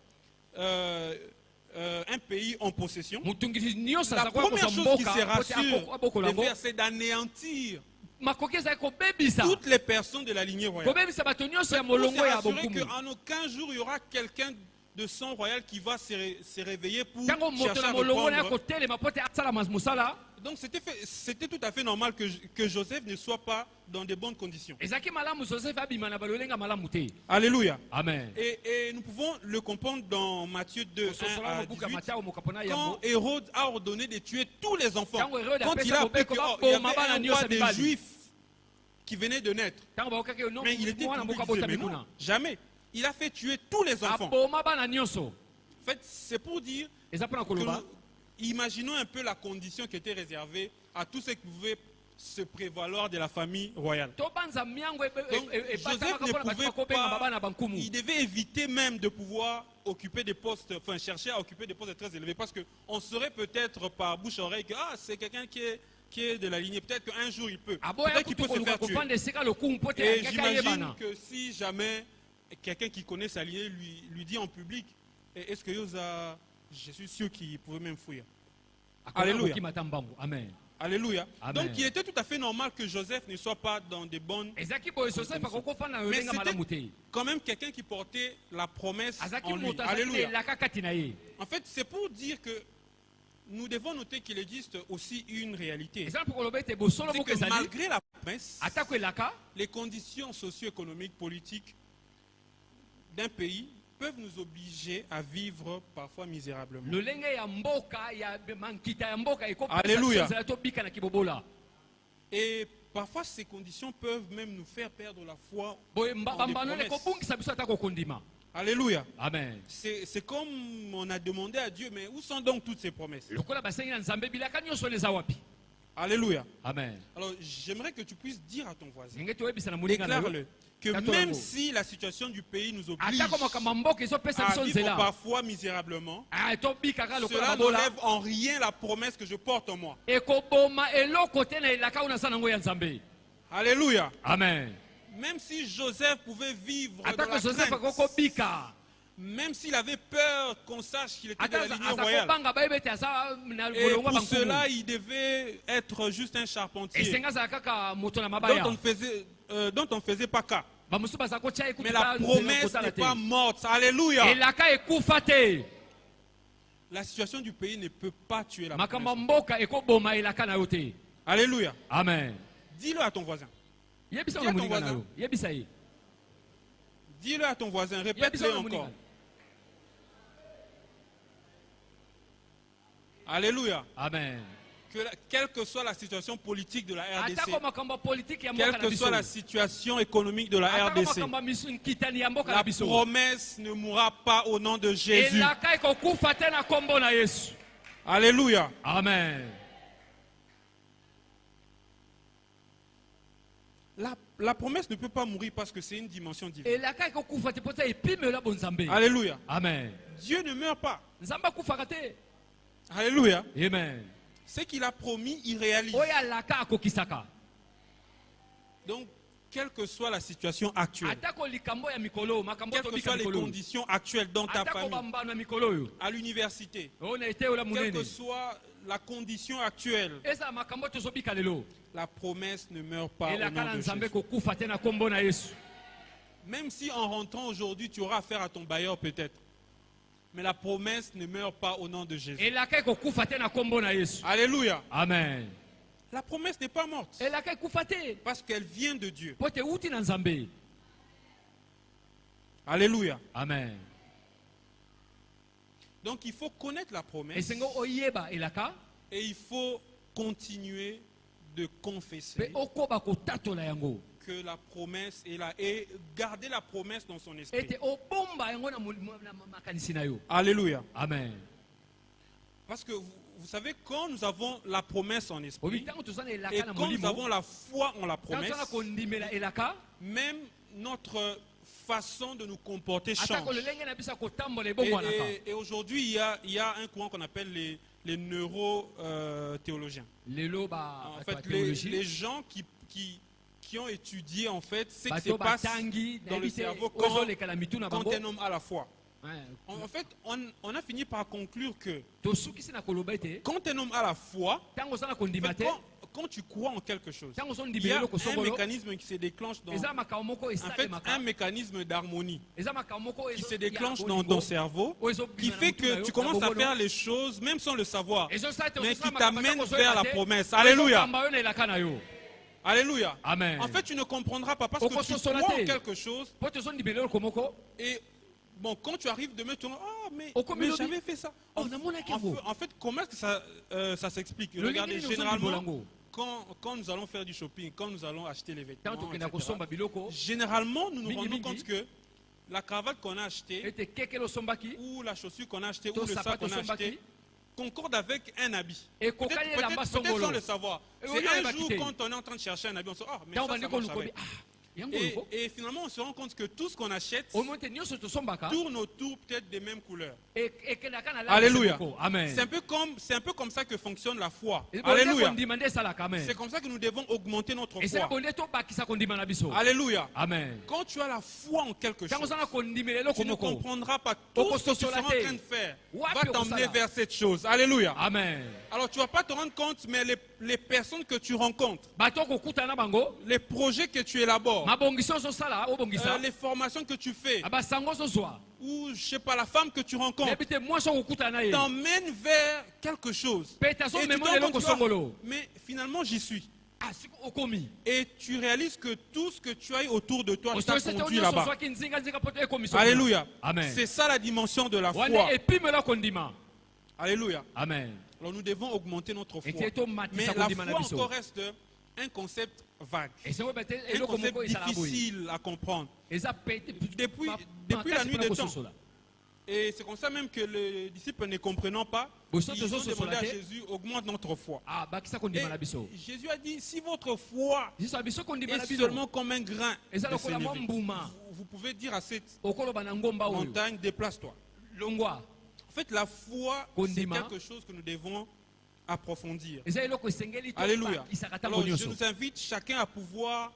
un pays en possession, Mutungisi nyonso la azakoya première kozwa chose qui mboka sera pote sûre abokola de yango. faire, c'est d'anéantir Makoki ezali kobebisa. toutes les personnes de la lignée royale. Kobebisa bato nyonso ya Pour se molongo ya rassurer bonkumu. qu'en aucun jour, il y aura quelqu'un de sang royal qui va se réveiller pour Tango moto chercher na à molongo na ya reprendre. kotelema pote asala musala. Donc c'était tout à fait normal que Joseph ne soit pas dans de bonnes conditions. Ezaki malamu Joseph abima na balolenga malamu te. Alléluia. Amen. Et nous pouvons le comprendre dans Matthieu 2, 1 à 18. Quand Hérode a ordonné de tuer tous les enfants, Tango Hérode quand il a appris qu'il y avait un roi des Juifs qui venait de naître, mais il était tout mais non, jamais. Il a fait tuer tous les enfants. En fait, c'est pour dire que imaginons un peu la condition qui était réservée à tous ceux qui pouvaient se prévaloir de la famille royale. Donc, Joseph ne pouvait pas, il devait éviter même de pouvoir occuper des postes, enfin chercher à occuper des postes très élevés, parce qu'on saurait peut-être par bouche-oreille que c'est quelqu'un qui est de la lignée, peut-être qu'un jour il peut, peut-être qu'il peut se faire tuer. Et j'imagine que si jamais quelqu'un qui connaît sa lignée lui dit en public, est-ce que je suis sûr qu'il pouvait même fuir. Alléluia. Amen. Alléluia. Amen. Donc il était tout à fait normal que Joseph ne soit pas dans de bonnes conditions. Mais c'était quand même quelqu'un qui portait la promesse en lui. Alléluia. En fait, c'est pour dire que nous devons noter qu'il existe aussi une réalité. C'est que malgré la promesse, les conditions socio-économiques, politiques d'un pays peuvent nous obliger à vivre parfois misérablement. Alléluia. Et parfois ces conditions peuvent même nous faire perdre la foi en des promesses. Alléluia. Amen. C'est comme on a demandé à Dieu, mais où sont donc toutes ces promesses? Alléluia. Amen. Alors j'aimerais que tu puisses dire à ton voisin, déclare-le, que même si la situation du pays nous oblige à vivre parfois misérablement, cela n'enlève en rien la promesse que je porte en moi. Alléluia. Amen. Même si Joseph pouvait vivre dans la crainte, même s'il avait peur qu'on sache qu'il était de la lignée royale, et pour cela il devait être juste un charpentier dont on ne faisait pas cas. Mais la promesse n'est pas morte. Alléluia. La situation du pays ne peut pas tuer la promesse. Alléluia. Amen. Dis-le à ton voisin. Dis-le à ton voisin. Répète-le encore. Alléluia. Amen. Quelle que soit la situation politique de la RDC, quelle que soit la situation économique de la RDC, la promesse ne mourra pas au nom de Jésus. Alléluia. Amen. La promesse ne peut pas mourir parce que c'est une dimension divine. Alléluia. Amen. Dieu ne meurt pas. Alléluia. Amen. Ce qu'il a promis, il réalise. Donc, quelle que soit la situation actuelle, quelles que soient les conditions actuelles dans ta famille, à l'université, quelle que soit la condition actuelle, la promesse ne meurt pas au nom de Jésus. Même si en rentrant aujourd'hui, tu auras affaire à ton bailleur peut-être. Mais la promesse ne meurt pas au nom de Jésus. Alléluia. Amen. La promesse n'est pas morte. Parce qu'elle vient de Dieu. Alléluia. Amen. Donc il faut connaître la promesse. Et il faut continuer de confesser que la promesse est là et garder la promesse dans son esprit. Alléluia. Amen. Parce que vous savez, quand nous avons la promesse en esprit et quand nous avons la foi en la promesse, même notre façon de nous comporter change. Et aujourd'hui, il y a un courant qu'on appelle les neurothéologiens. lelo En ba fait, les gens qui ont étudié en fait ce qui se passe dans le cerveau quand un homme a la foi. En fait, on a fini par conclure que quand un homme a la foi, en fait, quand tu crois en quelque chose, il y a un mécanisme qui se déclenche dans, en fait, un mécanisme d'harmonie qui se déclenche dans ton cerveau, qui fait que tu commences à faire les choses même sans le savoir, mais qui t'amène vers la promesse. Alléluia. Alléluia. Amen. En fait, tu ne comprendras pas parce que tu crois en quelque chose. Et bon, quand tu arrives demain, tu dis, ah, mais j'avais fait ça. En fait, comment est-ce que ça s'explique? Regardez, généralement, quand nous allons faire du shopping, quand nous allons acheter les vêtements, etc., généralement, nous nous rendons compte que la cravate qu'on a achetée, ou la chaussure qu'on a achetée, ou le sac qu'on a acheté, concorde avec un habit. Peut-être sans le savoir. C'est un jour quand on est en train de chercher un habit, on se dit, ah, mais ça marche avec. Et finalement, on se rend compte que tout ce qu'on achète tourne autour peut-être des mêmes couleurs. Alléluia. C'est un peu comme ça que fonctionne la foi. Alléluia. C'est comme ça que nous devons augmenter notre foi. Alléluia. Quand tu as la foi en quelque chose, tu ne comprendras pas tout ce que tu seras en train de faire va t'emmener vers cette chose. Alléluia. Alors tu ne vas pas te rendre compte, mais les personnes que tu rencontres, les projets que tu élabores, les formations que tu fais, ou je sais pas, la femme que tu rencontres, t'emmène vers quelque chose. Et tu te rends compte, mais finalement j'y suis. Et tu réalises que tout ce que tu as autour de toi t'a conduit là-bas. Alléluia. C'est ça la dimension de la foi. Alléluia. Alors nous devons augmenter notre foi. Mais la foi encore reste un concept vague, un concept difficile à comprendre. Depuis la nuit des temps. Et c'est comme ça même que les disciples ne comprenant pas, ils ont demandé à Jésus, augmente notre foi. Et Jésus a dit, si votre foi est seulement comme un grain de sénévé, vous pouvez dire à cette montagne, déplace-toi. En fait, la foi, c'est quelque chose que nous devons approfondir. Alléluia. Alors, je nous invite chacun à pouvoir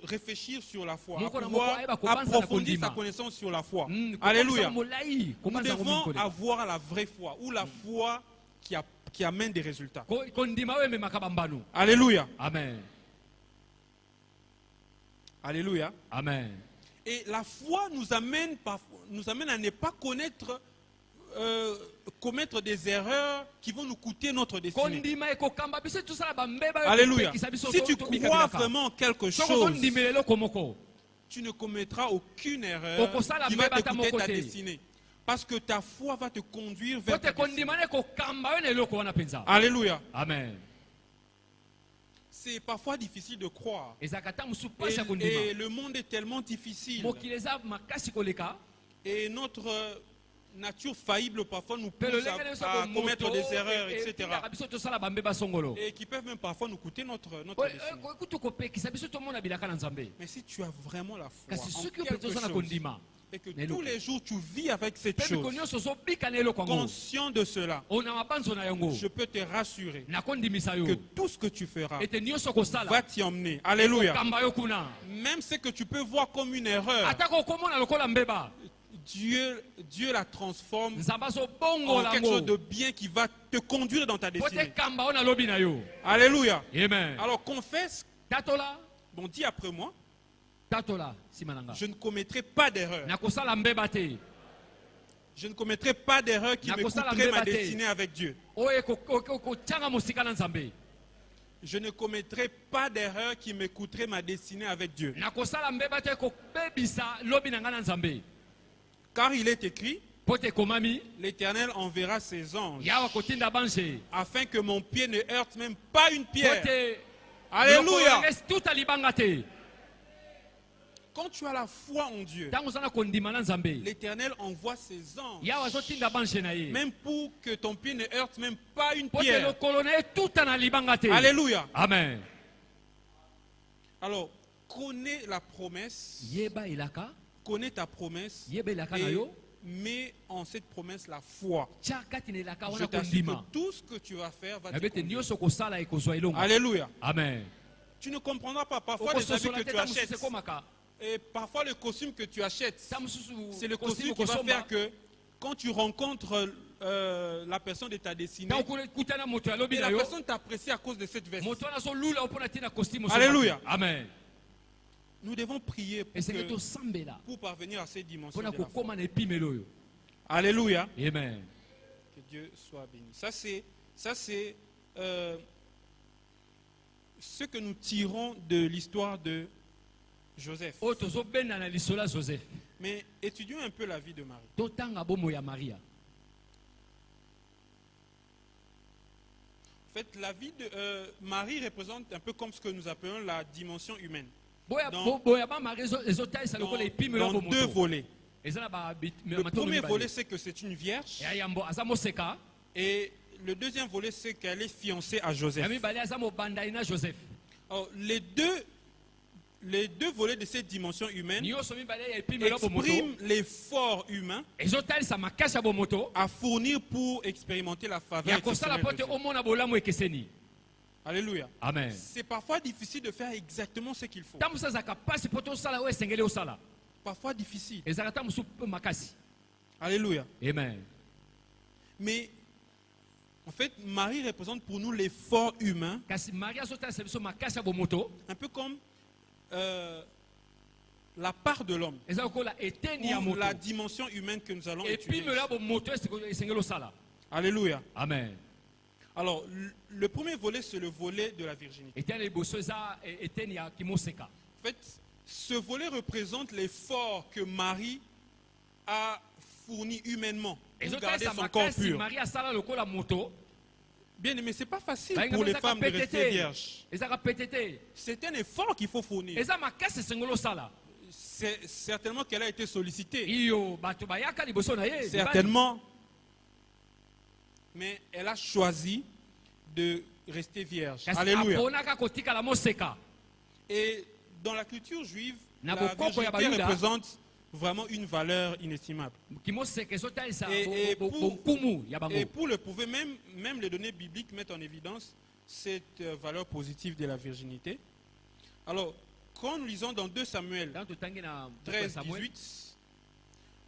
réfléchir sur la foi, à pouvoir approfondir sa connaissance sur la foi. Alléluia. Nous devons avoir la vraie foi, ou la foi qui amène des résultats. Alléluia. Alléluia. Et la foi nous amène à ne pas commettre des erreurs qui vont nous coûter notre destinée. Alléluia. Si tu crois vraiment en quelque chose, tu ne commettras aucune erreur qui va te coûter ta destinée. Parce que ta foi va te conduire vers ta destinée. Alléluia. C'est parfois difficile de croire. Et le monde est tellement difficile. Et notre nature faillible parfois nous pousse à commettre des erreurs, etc. Et qui peuvent même parfois nous coûter notre destinée. Mais si tu as vraiment la foi en quelque chose, et que tous les jours tu vis avec cette chose, conscient de cela, je peux te rassurer que tout ce que tu feras va t'y emmener. Alléluia. Même ce que tu peux voir comme une erreur, Dieu la transforme en quelque chose de bien qui va te conduire dans ta destinée. Alléluia. Alors confesse. Bon, dis après moi. Je ne commettrai pas d'erreur. Je ne commettrai pas d'erreur qui me coûterait ma destinée avec Dieu. Je ne commettrai pas d'erreur qui me coûterait ma destinée avec Dieu. Car il est écrit, l'Éternel enverra ses anges afin que mon pied ne heurte même pas une pierre. Alléluia. Quand tu as la foi en Dieu, l'Éternel envoie ses anges, même pour que ton pied ne heurte même pas une pierre. Alléluia. Alors, connais la promesse, connais ta promesse et mets en cette promesse la foi. tia kati na elaka Je wana t'assure kondima que tout ce que tu vas faire va na te bete conduire. nyonso kosala ekozwa elongo. Alléluia. Amen. Tu ne comprendras pas. Parfois, les habits Okososola que te tu ta mosusu achètes, ekomaka et parfois le costume que tu achètes, ta mosusu c'est le costume costume qui va okosomba. faire que quand tu rencontres la personne de ta destinée, Ta okutana moto alobi et na la yo personne t'apprécie à cause de cette veste. moto wana azolula mpona tina costume Alléluia. amen. Nous devons prier esenge tosambela pour parvenir à cette dimension mpona de la foi. kokóma na epimelo oyo. Alléluia. Amen. Que Dieu soit béni. Ça c'est ce que nous tirons de l'histoire de Joseph. oyo tozobenda na lisolo ya joseph. Mais étudions un peu la vie de Marie. totanga bomoi ya maria. En fait, la vie de Marie représente un peu comme ce que nous appelons la dimension humaine. boya ba maria ezotalisa lokola epimelo ya Dans deux bomoto. volets. eza na Le premier volet, c'est que c'est une vierge. ya yambo aza moseka. Et le deuxième volet, c'est qu'elle est fiancée à Joseph. ya mibale aza mobandai na joseph. Alors, les deux volets de cette dimension humaine nyonso mibale ya epimelo ya bomoto expriment l'effort humain ezotalisa makasi ya bomoto à fournir pour expérimenter la faveur ya kosala exceptionnelle po de te Dieu. omona bolamu ekeseni. Alléluia. Amen. C'est parfois difficile de faire exactement ce qu'il faut. ntango mosusu azalaka mpasi po tosala oyo esengeli osala. Parfois difficile. ezalaka ntango mosusu mpe makasi. Alléluia. Amen. Mais en fait, Marie représente pour nous l'effort humain, kasi maria azotalisa biso makasi ya bomoto un peu comme la part de l'homme, eza lokola eteni ya ou moto la dimension humaine que nous allons étudier. epimelo ya bomoto esengeli osala. Alléluia. Amen. Alors, le premier volet, c'est le volet de la virginité. eteni ya liboso eza eteni ya kimoseka. En fait, ce volet représente l'effort que Marie a fourni humainement pour garder ezotalisa son corps makasi pur. maria asala lokola moto. Bien aimé, c'est pas facile Balinga pour les ezaka femmes de pete rester te. vierges. ezaka pete te. C'est un effort qu'il faut fournir. eza makasi esengeli osala. C'est certainement qu'elle a été sollicitée. iyo bato bayaka liboso na ye. Certainement. Mais elle a choisi de rester vierge. kasi Alléluia. aponaka kotikala moseka. Et dans la culture juive, Na la bokoko ya virginité Bayuda, représente vraiment une valeur inestimable. kimoseka ezotalisa Et bonkumu ya bango. Et pour le prouver, même les données bibliques mettent en évidence cette valeur positive de la virginité. Alors, quand nous lisons dans 2 Samuel Dans totangi na 13, Samuel, 18,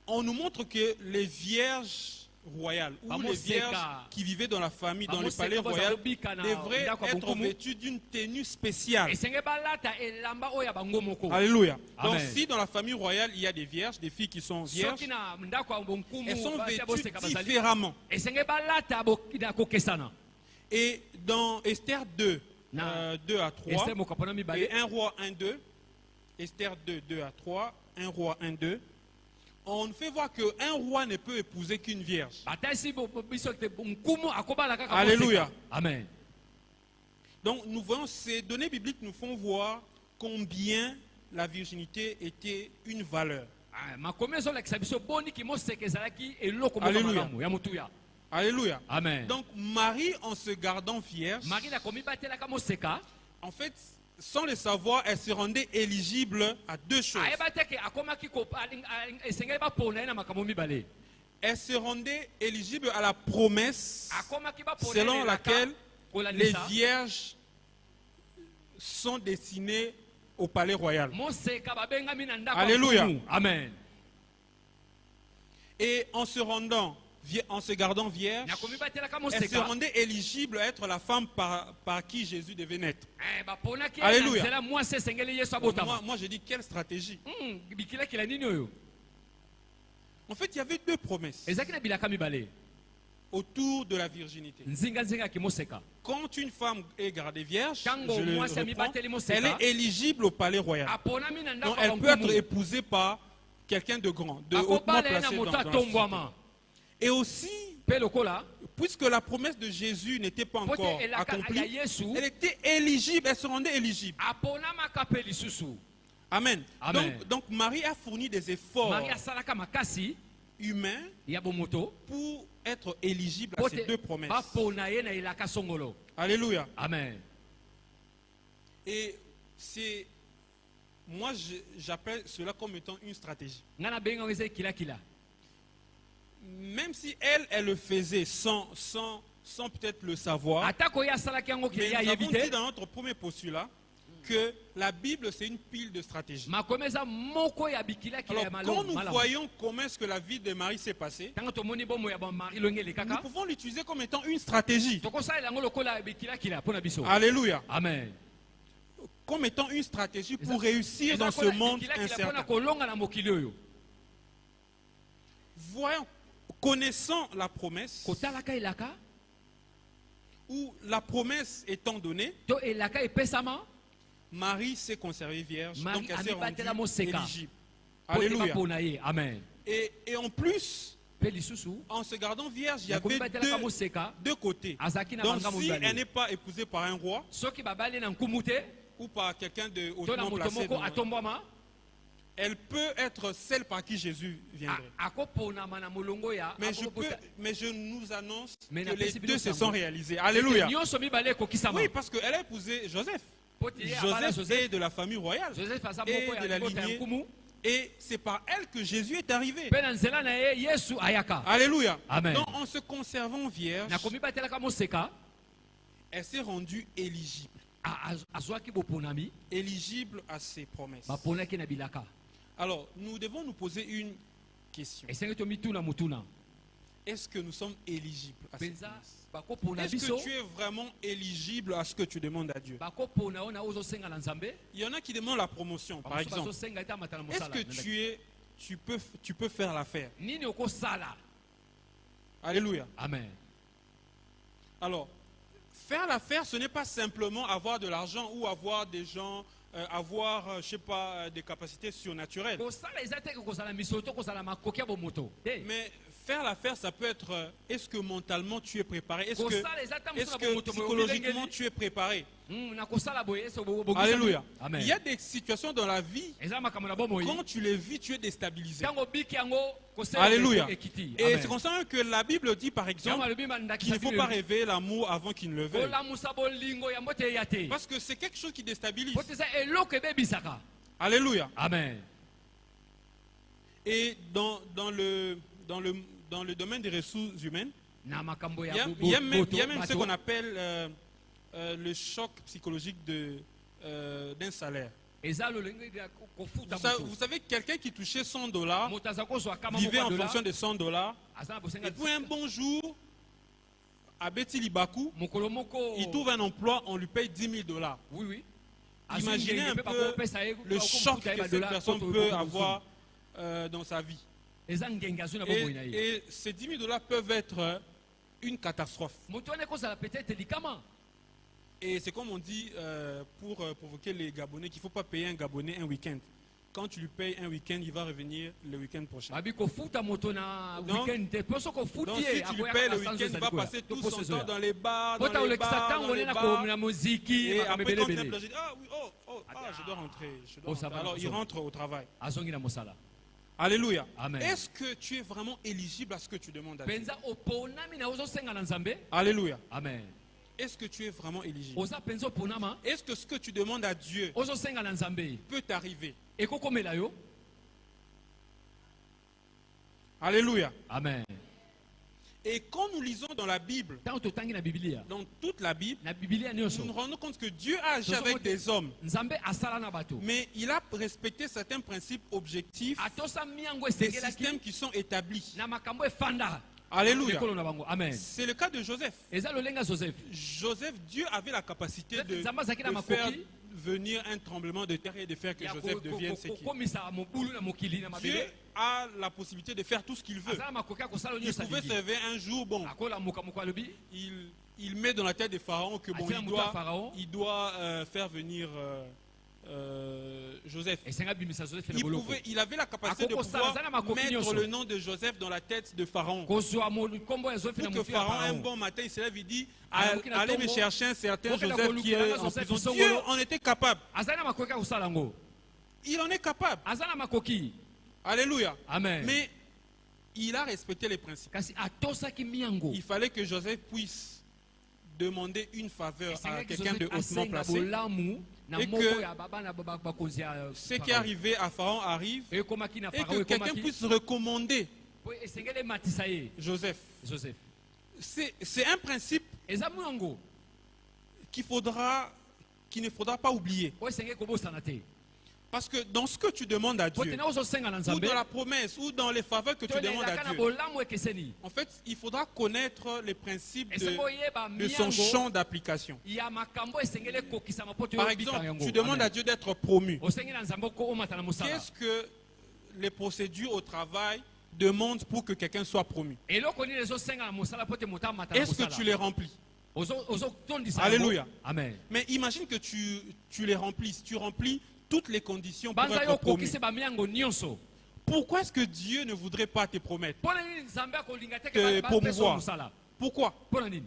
on nous montre que les vierges royales ou Vamos les vierges seka. qui vivaient dans la famille, dans le Vamos palais seka royal, bazalobika na devraient ndako ya être bonkumu. vêtus d'une tenue spéciale. esenge balata elamba oyo ya bango moko. Alléluia. Donc Amen. si dans la famille royale, il y a des vierges, des filles qui sont vierges, soki na ndako ya bonkumu elles sont basi ya vêtues boseka bazali, différemment. esenge balata na kokesana. Et dans Esther 2, Na- 2 à 3, Esther mokapona mibale. et 1 roi 1, 2, Esther 2, 2 à 3, 1 roi 1, 2, on fait voir qu'un roi ne peut épouser qu'une vierge. batalisi biso te bonkumu akobala kaka Alléluia. moseka. Amen. Donc nous voyons, ces données bibliques nous font voir combien la virginité était une valeur. Ah, makomi ezolakisa biso boni kimoseka ezalaki eloko moko Alléluia. malamu ya motuya. Alléluia. Amen. Donc Marie, en se gardant vierge, marie nakomi batelaka moseka en fait, sans le savoir, elle se rendait éligible à 2 choses. ayeba te ke akomaki esengeli bapona ye na makambo mibale. Elle se rendait éligible à la promesse akomaki bapona selon ye elaka laquelle les kolandisa vierges sont destinées au palais royal. moseka babengami na ndako. Alléluia. nkumu. Amen. Et en se gardant vierge, nakomi batelaka elle se moseka. rendait éligible à être la femme par qui Jésus devait naître. baponaki ye Alléluia. na nzela mwasi esengeli yesu Moi, abotama. moi, je dis quelle stratégie. bikilakila nini oyo En fait, il y avait 2 promesses ezalaki na bilaka mibale autour de la virginité. nzinga ya kimoseka. Quand une femme est gardée vierge, Tango je le mwasi reprends, amibateli moseka. elle est éligible au palais royal. aponami na Donc, ndako ya elle peut être bankumu. épousée par quelqu'un de grand, de hautement akobala ye na placé moto dans la société. atombwama. Et aussi, mpe lokola puisque la promesse de Jésus n'était pas po te encore elaka ya accomplie, yesu elle était éligible, elle se rendait éligible. aponamaka mpe lisusu. Amen. Amen. Donc Marie a fourni des efforts marie asalaka makasi humains ya bomoto pour être éligible à po ces 2 promesses. bapona ye na elaka songolo. Alléluia. Amen. Et c'est, moi j'appelle cela comme étant une stratégie. nga na benga eza ekilakila. même si elle le faisait sans peut-être le savoir, atako ya salaki yango mais ke ya nous avons dit yebite dans notre premier postulat que la Bible c'est une pile de stratégies. makomeza moko ya bikila ki ya Alors quand nous malamu voyons comment est-ce que la vie de Marie s'est passée, tanga tomoni bomo ya ba mari longele nous kaka pouvons l'utiliser comme étant une stratégie. tokosalela yango lokola bikila kila pona biso Alléluia. amen Comme étant une stratégie pour réussir dans ce monde pona incertain. kolonga na mokili oyo Voyons, connaissant la promesse, kotalaka elaka ou la promesse étant donnée, to elaka epesama Marie s'est conservée vierge, Marie donc elle s'est amibatela rendue moseka. éligible. potema Alléluia. pona ye amen Et en plus, pe lisusu en se gardant vierge, il y nakomi avait batelaka moseka deux côtés. azaki na Donc banga si elle mobale n'est pas épousée par un roi soki babali na nkumu te ou par quelqu'un de to na hautement moto placé, moko dans- atombwama elle peut être celle par qui Jésus viendrait. akoponama na molongo ya Mais je nous annonce Mais que na les pesi deux bino se sango. sont réalisés. Alléluia. nyonso mibale ekokisama Oui, parce qu'elle a épousé Joseph. po te ye abala Joseph joseph est de la famille royale. joseph aza Et moko de ya la libota ya lignée. nkumu Et c'est par elle que Jésus est arrivé. mpe na nzela na ye yesu ayaka Alléluia. Amen. Donc en se conservant vierge, nakomi batelaka moseka elle s'est rendue éligible. azwaki boponami Éligible à ses promesses. baponaki na bilaka Alors, nous devons nous poser une question. esengi tomituna mutuna Est-ce que nous sommes éligibles à ces mpenza promesses? bakopona Est-ce biso que tu es vraiment éligible à ce que tu demandes à Dieu? bakopona oyo na ozosenga na nzambe Il y en a qui demandent la promotion, par bamosusu exemple. bazosenga ete amata na Est-ce mosala que tu peux faire l'affaire? nini okosala Alléluia. amen Alors, faire l'affaire, ce n'est pas simplement avoir de l'argent ou avoir des gens, je sais pas, des capacités surnaturelles. kosala eza te kozala misoto kozala makoki ya bomoto te Mais faire l'affaire, ça peut être, est-ce que mentalement tu es préparé? Est-ce kosala eza ta mosu na que bomoto psychologiquement tu es préparé? na kosala boye ese Alléluia. amen Il y a des situations dans la vie, eza makambo na bomoi quand tu les vis, tu es déstabilisé. ntango biki yango kosala Alléluia. ekiti Et c'est comme ça que la Bible dit, par yango exemple, alobi qu'il ne bandakisa faut pas réveiller l'amour avant qu'il ne le veuille. kolamusa bolingo yango te eya te Parce que c'est quelque chose qui déstabilise. po te eza eloko ebebisaka Alléluia. amen Et dans le domaine des ressources humaines, na makambo il y ya a même ce bato qu'on appelle le choc psychologique d'un salaire. eza lolenge ya kofuta Vous moto savez, quelqu'un qui touchait $100 moto aza kozwa kama vivait en moko ya fonction dola de $100. aza na bosenga Et puis un bon jour, à Betty Libakou, mokolo moko il trouve un emploi, on lui paye $10,000. oui oui Imaginez un peu le choc que cette personne peut avoir dans sa vie. eza ngenge azwi na bomoi na ye Et ces $10,000 peuvent être une catastrophe. moto wana ekozala peut-être likama Et c'est comme on dit pour provoquer les Gabonais qu'il ne faut pas payer un Gabonais un week-end. Quand tu lui payes un week-end, il va revenir le week-end prochain. babi kofuta moto na Donc- weekend te mpo so kofuti Donc ye si tu lui payes le week-end, il va passer tout son temps dans les bars, po dans ta les olekisa bars, ntango dans ne les na bars. na moziki Et makambo après, quand il ebelebele je dis, ah oui, je dois rentrer. Oh, ça va, Alors, il ça va. rentre au travail. azongi na mosala Alléluia. Amen. Est-ce que tu es vraiment éligible à ce que tu demandes à Dieu? mpenza oponami na ozosenga na nzambe Alléluia. amen Est-ce que tu es vraiment éligible? oza mpenza oponama Est-ce que ce que tu demandes à Dieu ozosenga na nzambe peut t'arriver? ekokomela yo Alléluia. amen Et quand nous lisons dans la Bible, ntango totangi na bibilia dans toute la Bible, na bibilia nous nyonso nous rendons compte que Dieu a agi avec des hommes, nzambe asala na bato mais il a respecté certains principes objectifs, atosa miango des systèmes esengelaki qui sont établis. na makambo efanda Alléluia. ekolo na bango amen C'est le cas de Joseph. eza lolenga joseph Joseph, Dieu avait la capacité de Nzambe azalaki na faire makoki venir un tremblement de terre et de faire que ya Joseph devienne ce qu'il est. kokomisa mobulu na mokili na Dieu mabele a la possibilité de faire tout ce qu'il veut. aza na makoki ya kosala Il nyonso pouvait se alingi lever un jour, bon, akolamuka moko alobi il met dans la tête de Pharaon que bon, Atina il mutu ya Pharaon. doit faire venir Joseph. esenga bimisa joseph na boloko Il avait la capacité de Akoko pouvoir sala, zana makoki mettre nyonso. le nom de Joseph dans la tête de Pharaon. kozwa nkombo ya joseph na Pour que motu ya Pharaon, un Pharaon. bon matin, il se lève, il dit, Alamuki na allez me tombo. chercher un certain Kokenda Joseph qui kolukela est na en Joseph prison. songolo. Dieu en était capable. aza na makoki ya kosala yango Il en est capable. aza na makoki Alléluia. amen Mais il a respecté les principes. kasi atosaki miango Il fallait que Joseph puisse demander une faveur à esengaki quelqu'un de joseph hautement asenga placé. bolamu na Et moko que ya babana bakonzi ya Ce qui est arrivé à Pharaon arrive. ekomaki na Et Pharaon que quelqu'un ekomaki puisse recommander po esengeli ematisa ye Joseph. Joseph. C'est un principe Eza mwango qu'il ne faudra pas oublier. po esengeli kobosana te. Parce que dans ce que tu demandes à Po Dieu, tena ozosenga na ou Nzambe dans la promesse, ou dans les faveurs que tu demandes à tolelaka na Dieu, bolamu ekeseni. en fait, il faudra connaître les principes Esengo oyeba de son miango champ d'application. ya makambo esengeli ekokisama po Par toyebika exemple, yango. tu demandes à Dieu d'être promu. Osengi na Nzambe ko omata na mosala. Qu'est-ce que les procédures au travail demandent pour que quelqu'un soit promu? Eloko nini ezosenga na mosala po te moto amata na Est-ce que mosala. tu les remplis? Ozotondisa Alléluia. yango. Amen. Mais imagine que tu les remplisses. Tu remplis toutes les conditions pour Banza yo être promu. kokise ba miango nyonso. Pourquoi est-ce que Dieu ne voudrait pas te promettre? Pona nini Nzambe akolinga te Te ke ba promouvoir. mosala. Pourquoi? Pona nini?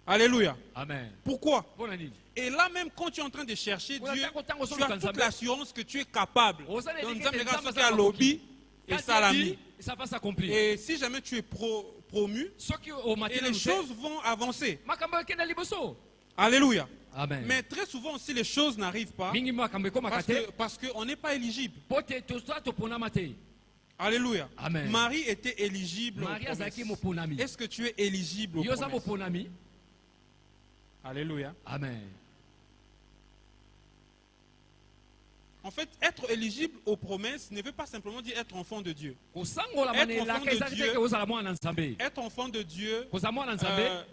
Alléluia. Amen. Pourquoi? Pona nini? Et là même quand tu es en train de chercher Voilà, Dieu, tant qu'autant tu as toute Nzambe. l'assurance que tu es capable. Oza na Donc étiquette Nzambe Nzambe regarde aza à lobby et Quand ça l'a Dieu dit, mis. ça va s'accomplir. Et si jamais tu es promu, Soki et omatela les lute, choses vont avancer. makambo ekenda liboso. Alléluia. Amen. Mais très souvent aussi les choses n'arrivent pas Mingi makambo ekomaka te parce qu'on n'est pas éligible. po te toza toponama te. Alléluia. Amen. Marie était éligible aux Marie promesses. azalaki moponami. Est-ce que tu es éligible aux Yo oza promesses? moponami. Alléluia. Amen. En fait, être éligible aux promesses ne veut pas simplement dire être enfant de Dieu. Kosangola Être manelaka enfant de ezalaki te Dieu. ke ozala mwana Nzambe. Être enfant de Dieu, Kozala mwana Nzambe.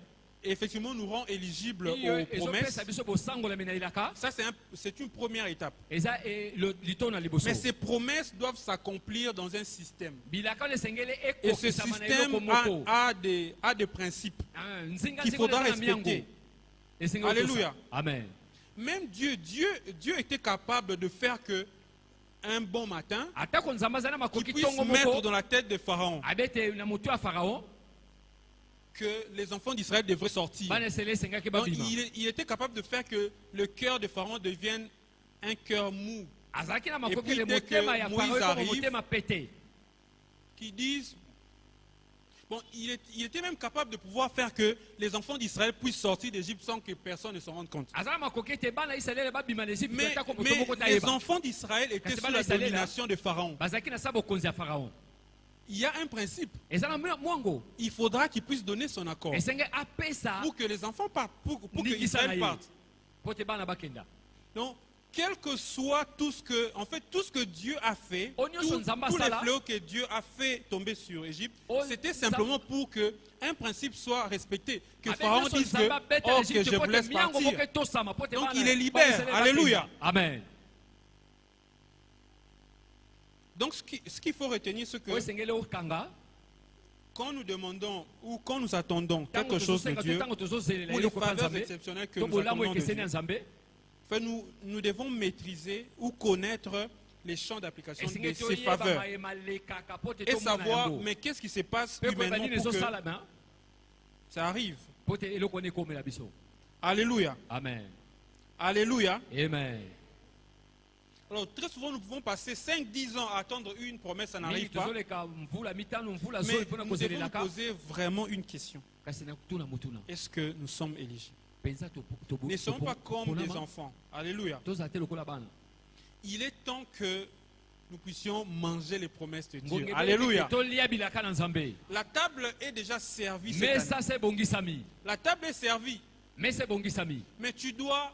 effectivement, nous rend éligibles Iyo aux promesses. ezopesa biso bosangola menelaka. Ça, c'est une première étape. Eza lito na liboso. Mais ces promesses doivent s'accomplir dans un système. Bilaka le sengele Et ce ekokisama na système eloko moko. a des principes. Nzinga qu'il faudra nzinga na miango. respecter. Esengeli Alléluia. kosa. Amen. Même Dieu était capable de faire que un bon matin, Atako Nzambe azana qu'il makoki puisse tongo mettre moko. dans la tête de Pharaon Abete na motu ya Pharaon. que les enfants d'Israël devraient sortir. Bana sele sengaki Donc, babima. il était capable de faire que le cœur de Pharaon devienne un cœur mou. Azalaki na Et makoki puis, le dès que motema ya Moïse Pharaon arrive, ko motema pété. Qui disent. Bon, il était même capable de pouvoir faire que les enfants d'Israël puissent sortir d'Égypte sans que personne ne s'en rende compte. Azala makoki te bana Israël babima les Égypte Mais, atako mais moto moko les tayeba. enfants d'Israël étaient Kasi sous bana la Israël, domination de Pharaon. Bazaki na sabo konzi ya Pharaon. Il y a un principe. Ezala mwango. Il faudra qu'il puisse donner son accord Esenge apesa pour que les enfants partent, pour que ndingisa na Israël ye. parte. Pote bana bakenda. Donc, quel que soit tout ce que Dieu a fait, Onyo tous son Nzamba les sala. fléaux que Dieu a fait tomber sur Égypte, On- c'était simplement pour que un principe soit respecté. Que Avec Pharaon nyonso dise que, Nzambe abeta oh, Égypte, que je vous pote laisse miango partir. moko etosama, pote Donc, bana- il est libère. bana Israël Alléluia. bakenda. Amen. Donc, ce qu'il faut retenir, c'est que Oyo esengeli okanga. quand nous demandons ou quand nous attendons Tango quelque chose de tozosenga to Dieu, tango tozozelela ou les eloko ya faveurs Nzambe, exceptionnelles que to nous bolamu attendons de ekeseni ya Dieu, Nzambe. enfin, nous devons maîtriser ou connaître les champs d'application de Esengeli ces toyeba faveurs mayema lekaka, pote et tomona savoir yango. mais qu'est-ce qui se passe Pe koyeba humainement nini pour que ezosalama, ça arrive. pote eloko wana ekomela biso. Alléluia. Amen. Alléluia. Amen. Alors très souvent nous pouvons passer 5-10 ans à attendre une promesse, ça n'arrive Mingi pas. tozoleka mvula mitano mvula Mais zoyi mpona nous devons nous kozelelaka. poser vraiment une question. Kasi na tuna mutuna. Est-ce que nous sommes éligibles? Penza Ne sommes pas comme des enfants. Alléluia. Tozala te lokola bana. Il est temps que nous puissions manger les promesses de Dieu. Ngonge Alléluia. tolia bilaka na Nzambe. La table est déjà servie cette Mais année. ça c'est bongisami. La table est servie. Mais c'est bongisami. Mais tu dois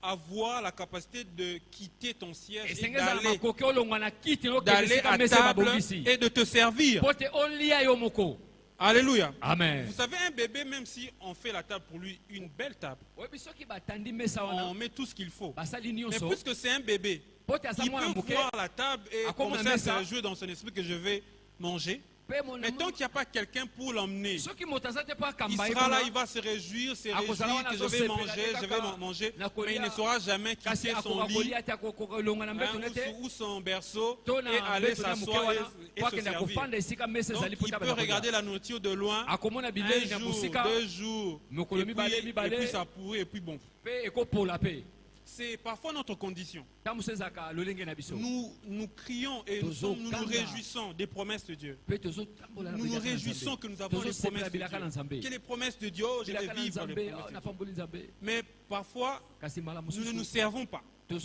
avoir la capacité de quitter ton siège et Esengeza d'aller makoki olongwa na kiti d'aller lokesika à mese table babongisi. et de te servir. Pote olia yo moko. Alléluia. Amen. Vous savez, un bébé, même si on fait la table pour lui, une belle table, Oyebi soki batandi mesa on wana met tout ce qu'il faut. basali Mais nyonso. puisque c'est un bébé, Pote asa il mwana peut moke. voir la table et À quoi on commencer met à ça? se jouer dans son esprit que je vais manger. Pe mona Mais tant qu'il n'y a pas quelqu'un pour l'emmener, soki moto aza te po il akamba ye sera là, kuna, il va se réjouir, se À cause de la réjouir que je vais wana manger, zosepela je kaka vais manger, na kolia. mais il ne saura jamais kasi quitter son akoka lit kolia te akolonga na hein, mbeto nete ou son berceau to et na aller mbeto na moke s'asseoir wana et po se akenda servir. kofanda esika mesa Donc ezali po il ta peut bana regarder kolia. la nourriture de loin, akomona un bilei na jour, mosika 2 jours, Mokolo et mibale, puis mibale. ça pourrit et puis bon. pe ekopola pe C'est parfois notre condition. ntango mosu ezalaka lolenge na biso Nous crions et nous nous réjouissons des promesses de Dieu. pe tozotambola na Nous nous bilaka na réjouissons Nzambe. que nous avons les Tozosepela promesses de bilaka na Dieu. Nzambe. Que les promesses de Dieu, oh, je bilaka vais na vivre les Nzambe promesses de Dieu. napamboli Nzambe Mais parfois, kasi mala nous ne nous mosusu servons pas. Nous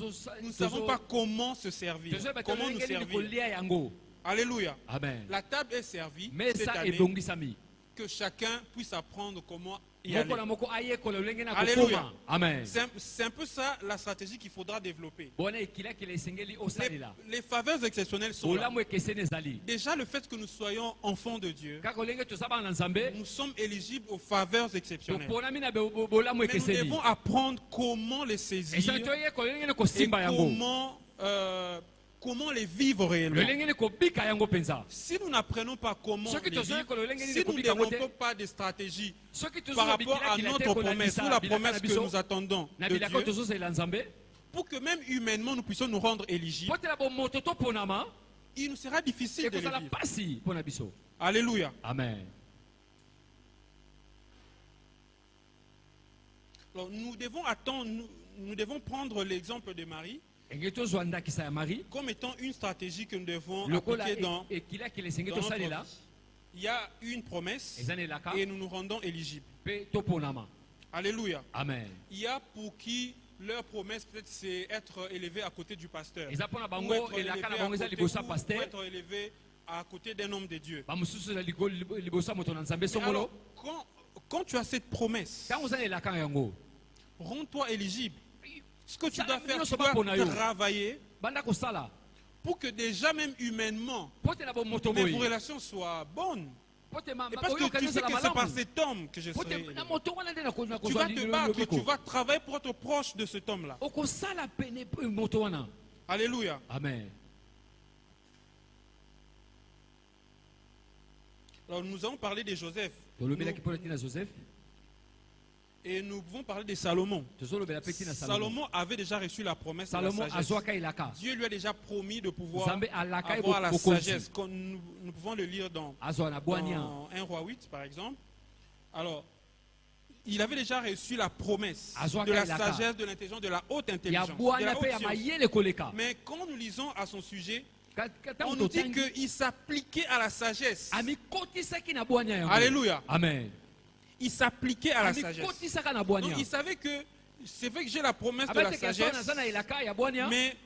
ne savons pas comment se servir. Comment nous servir. Alléluia. Amen. La table est servie Mais cette ça année, ebongisami. que chacun puisse apprendre comment y Moko aller. na moko ayekola lolenge na Alléluia. kokoma. Amen. C'est un peu ça la stratégie qu'il faudra développer. Bona ekila kile esengeli osalela. Les faveurs exceptionnelles sont là. Olamu ekeseni ezali. Déjà, le fait que nous soyons enfants de Dieu, Kaka olenge tozaba na Nzambe, nous sommes éligibles aux faveurs exceptionnelles. toponami na bolamu Mais nous ekeseni. devons apprendre comment les saisir Esa toyekola lolenge na et kosimba yango. comment les vivre réellement. Lolenge ni kobika yango penza. Si nous n'apprenons pas comment Ceux qui les te sont vivre, écoles, les si nous ne gens qui développons pas des stratégies Soki par rapport à tozobikila notre promesse ou la promesse que nous attendons na de bilako Dieu, tozozela Nzambe, pour que même humainement nous puissions nous rendre éligibles, potela bomoto toponama, il nous sera difficile de les ekozala vivre. pasi mpona biso. Alléluia. Amen. Alors, nous devons attendre, nous devons prendre l'exemple de Marie Enge tozwa ndakisa ya Marie, comme étant une stratégie que nous devons lokola appliquer dans ekila kile esenge notre tosalela, vie. Il y a une promesse ezanelaka et nous nous rendons éligibles. mpe toponama. Alléluia. Amen. Il y a pour qui leur promesse peut-être c'est être élevé à côté du pasteur. Eza mpona Ou bango être élevé elaka na à bango eza côté- liboso ya ou paster, être élevé à côté d'un homme de Dieu. bamosusu eza liboso ya moto na Nzambe Mais songolo. alors, quand tu as cette promesse, Ntango oza na elaka yango, rends-toi éligible. Ce que tu Ça, dois faire, nous tu sommes dois pas pour nayo. travailler banda kosala pour que déjà même humainement, potela bomoto mais boye, vos relations soient bonnes. pote Et mama parce que oyokani tu sais ozala que c'est par malamu. cet homme que je serai Pote élevé. na moto wana nde na Tu vas kozwa te battre, tu lobiko. vas travailler pour être proche de cet homme-là. Okosala pene moto wana. Alléluia. Amen. Alors nous allons parler de Joseph. Tolobelaki mpo na tina Joseph, Et nous pouvons parler de Salomon. tozolobela mpe tina Salomo. Salomon avait déjà reçu la promesse de la Salomo sagesse. azwaka elaka. Dieu lui a déjà promis de pouvoir Nzambe alaka ye avoir la bokonzi. sagesse. Comme nous pouvons le lire dans Azwa na bwania. 1 roi 8 par exemple. Alors, il avait déjà reçu la promesse Azwaka de la elaka. sagesse, de l'intelligence, de la haute Ya intelligence, de bwania la mpe haute ya science. mayele koleka. Mais quand nous lisons à son sujet, on Ntango nous dit totangi, qu'il s'appliquait à la sagesse. amikotisaki na bwania yango. Alléluia. Amen. Il s'appliquait à la sagesse. Amikotisaka na Donc bwania. il savait que c'est vrai que j'ai la promesse de la Abeteke so sagesse, naza na elaka ya bwania, mais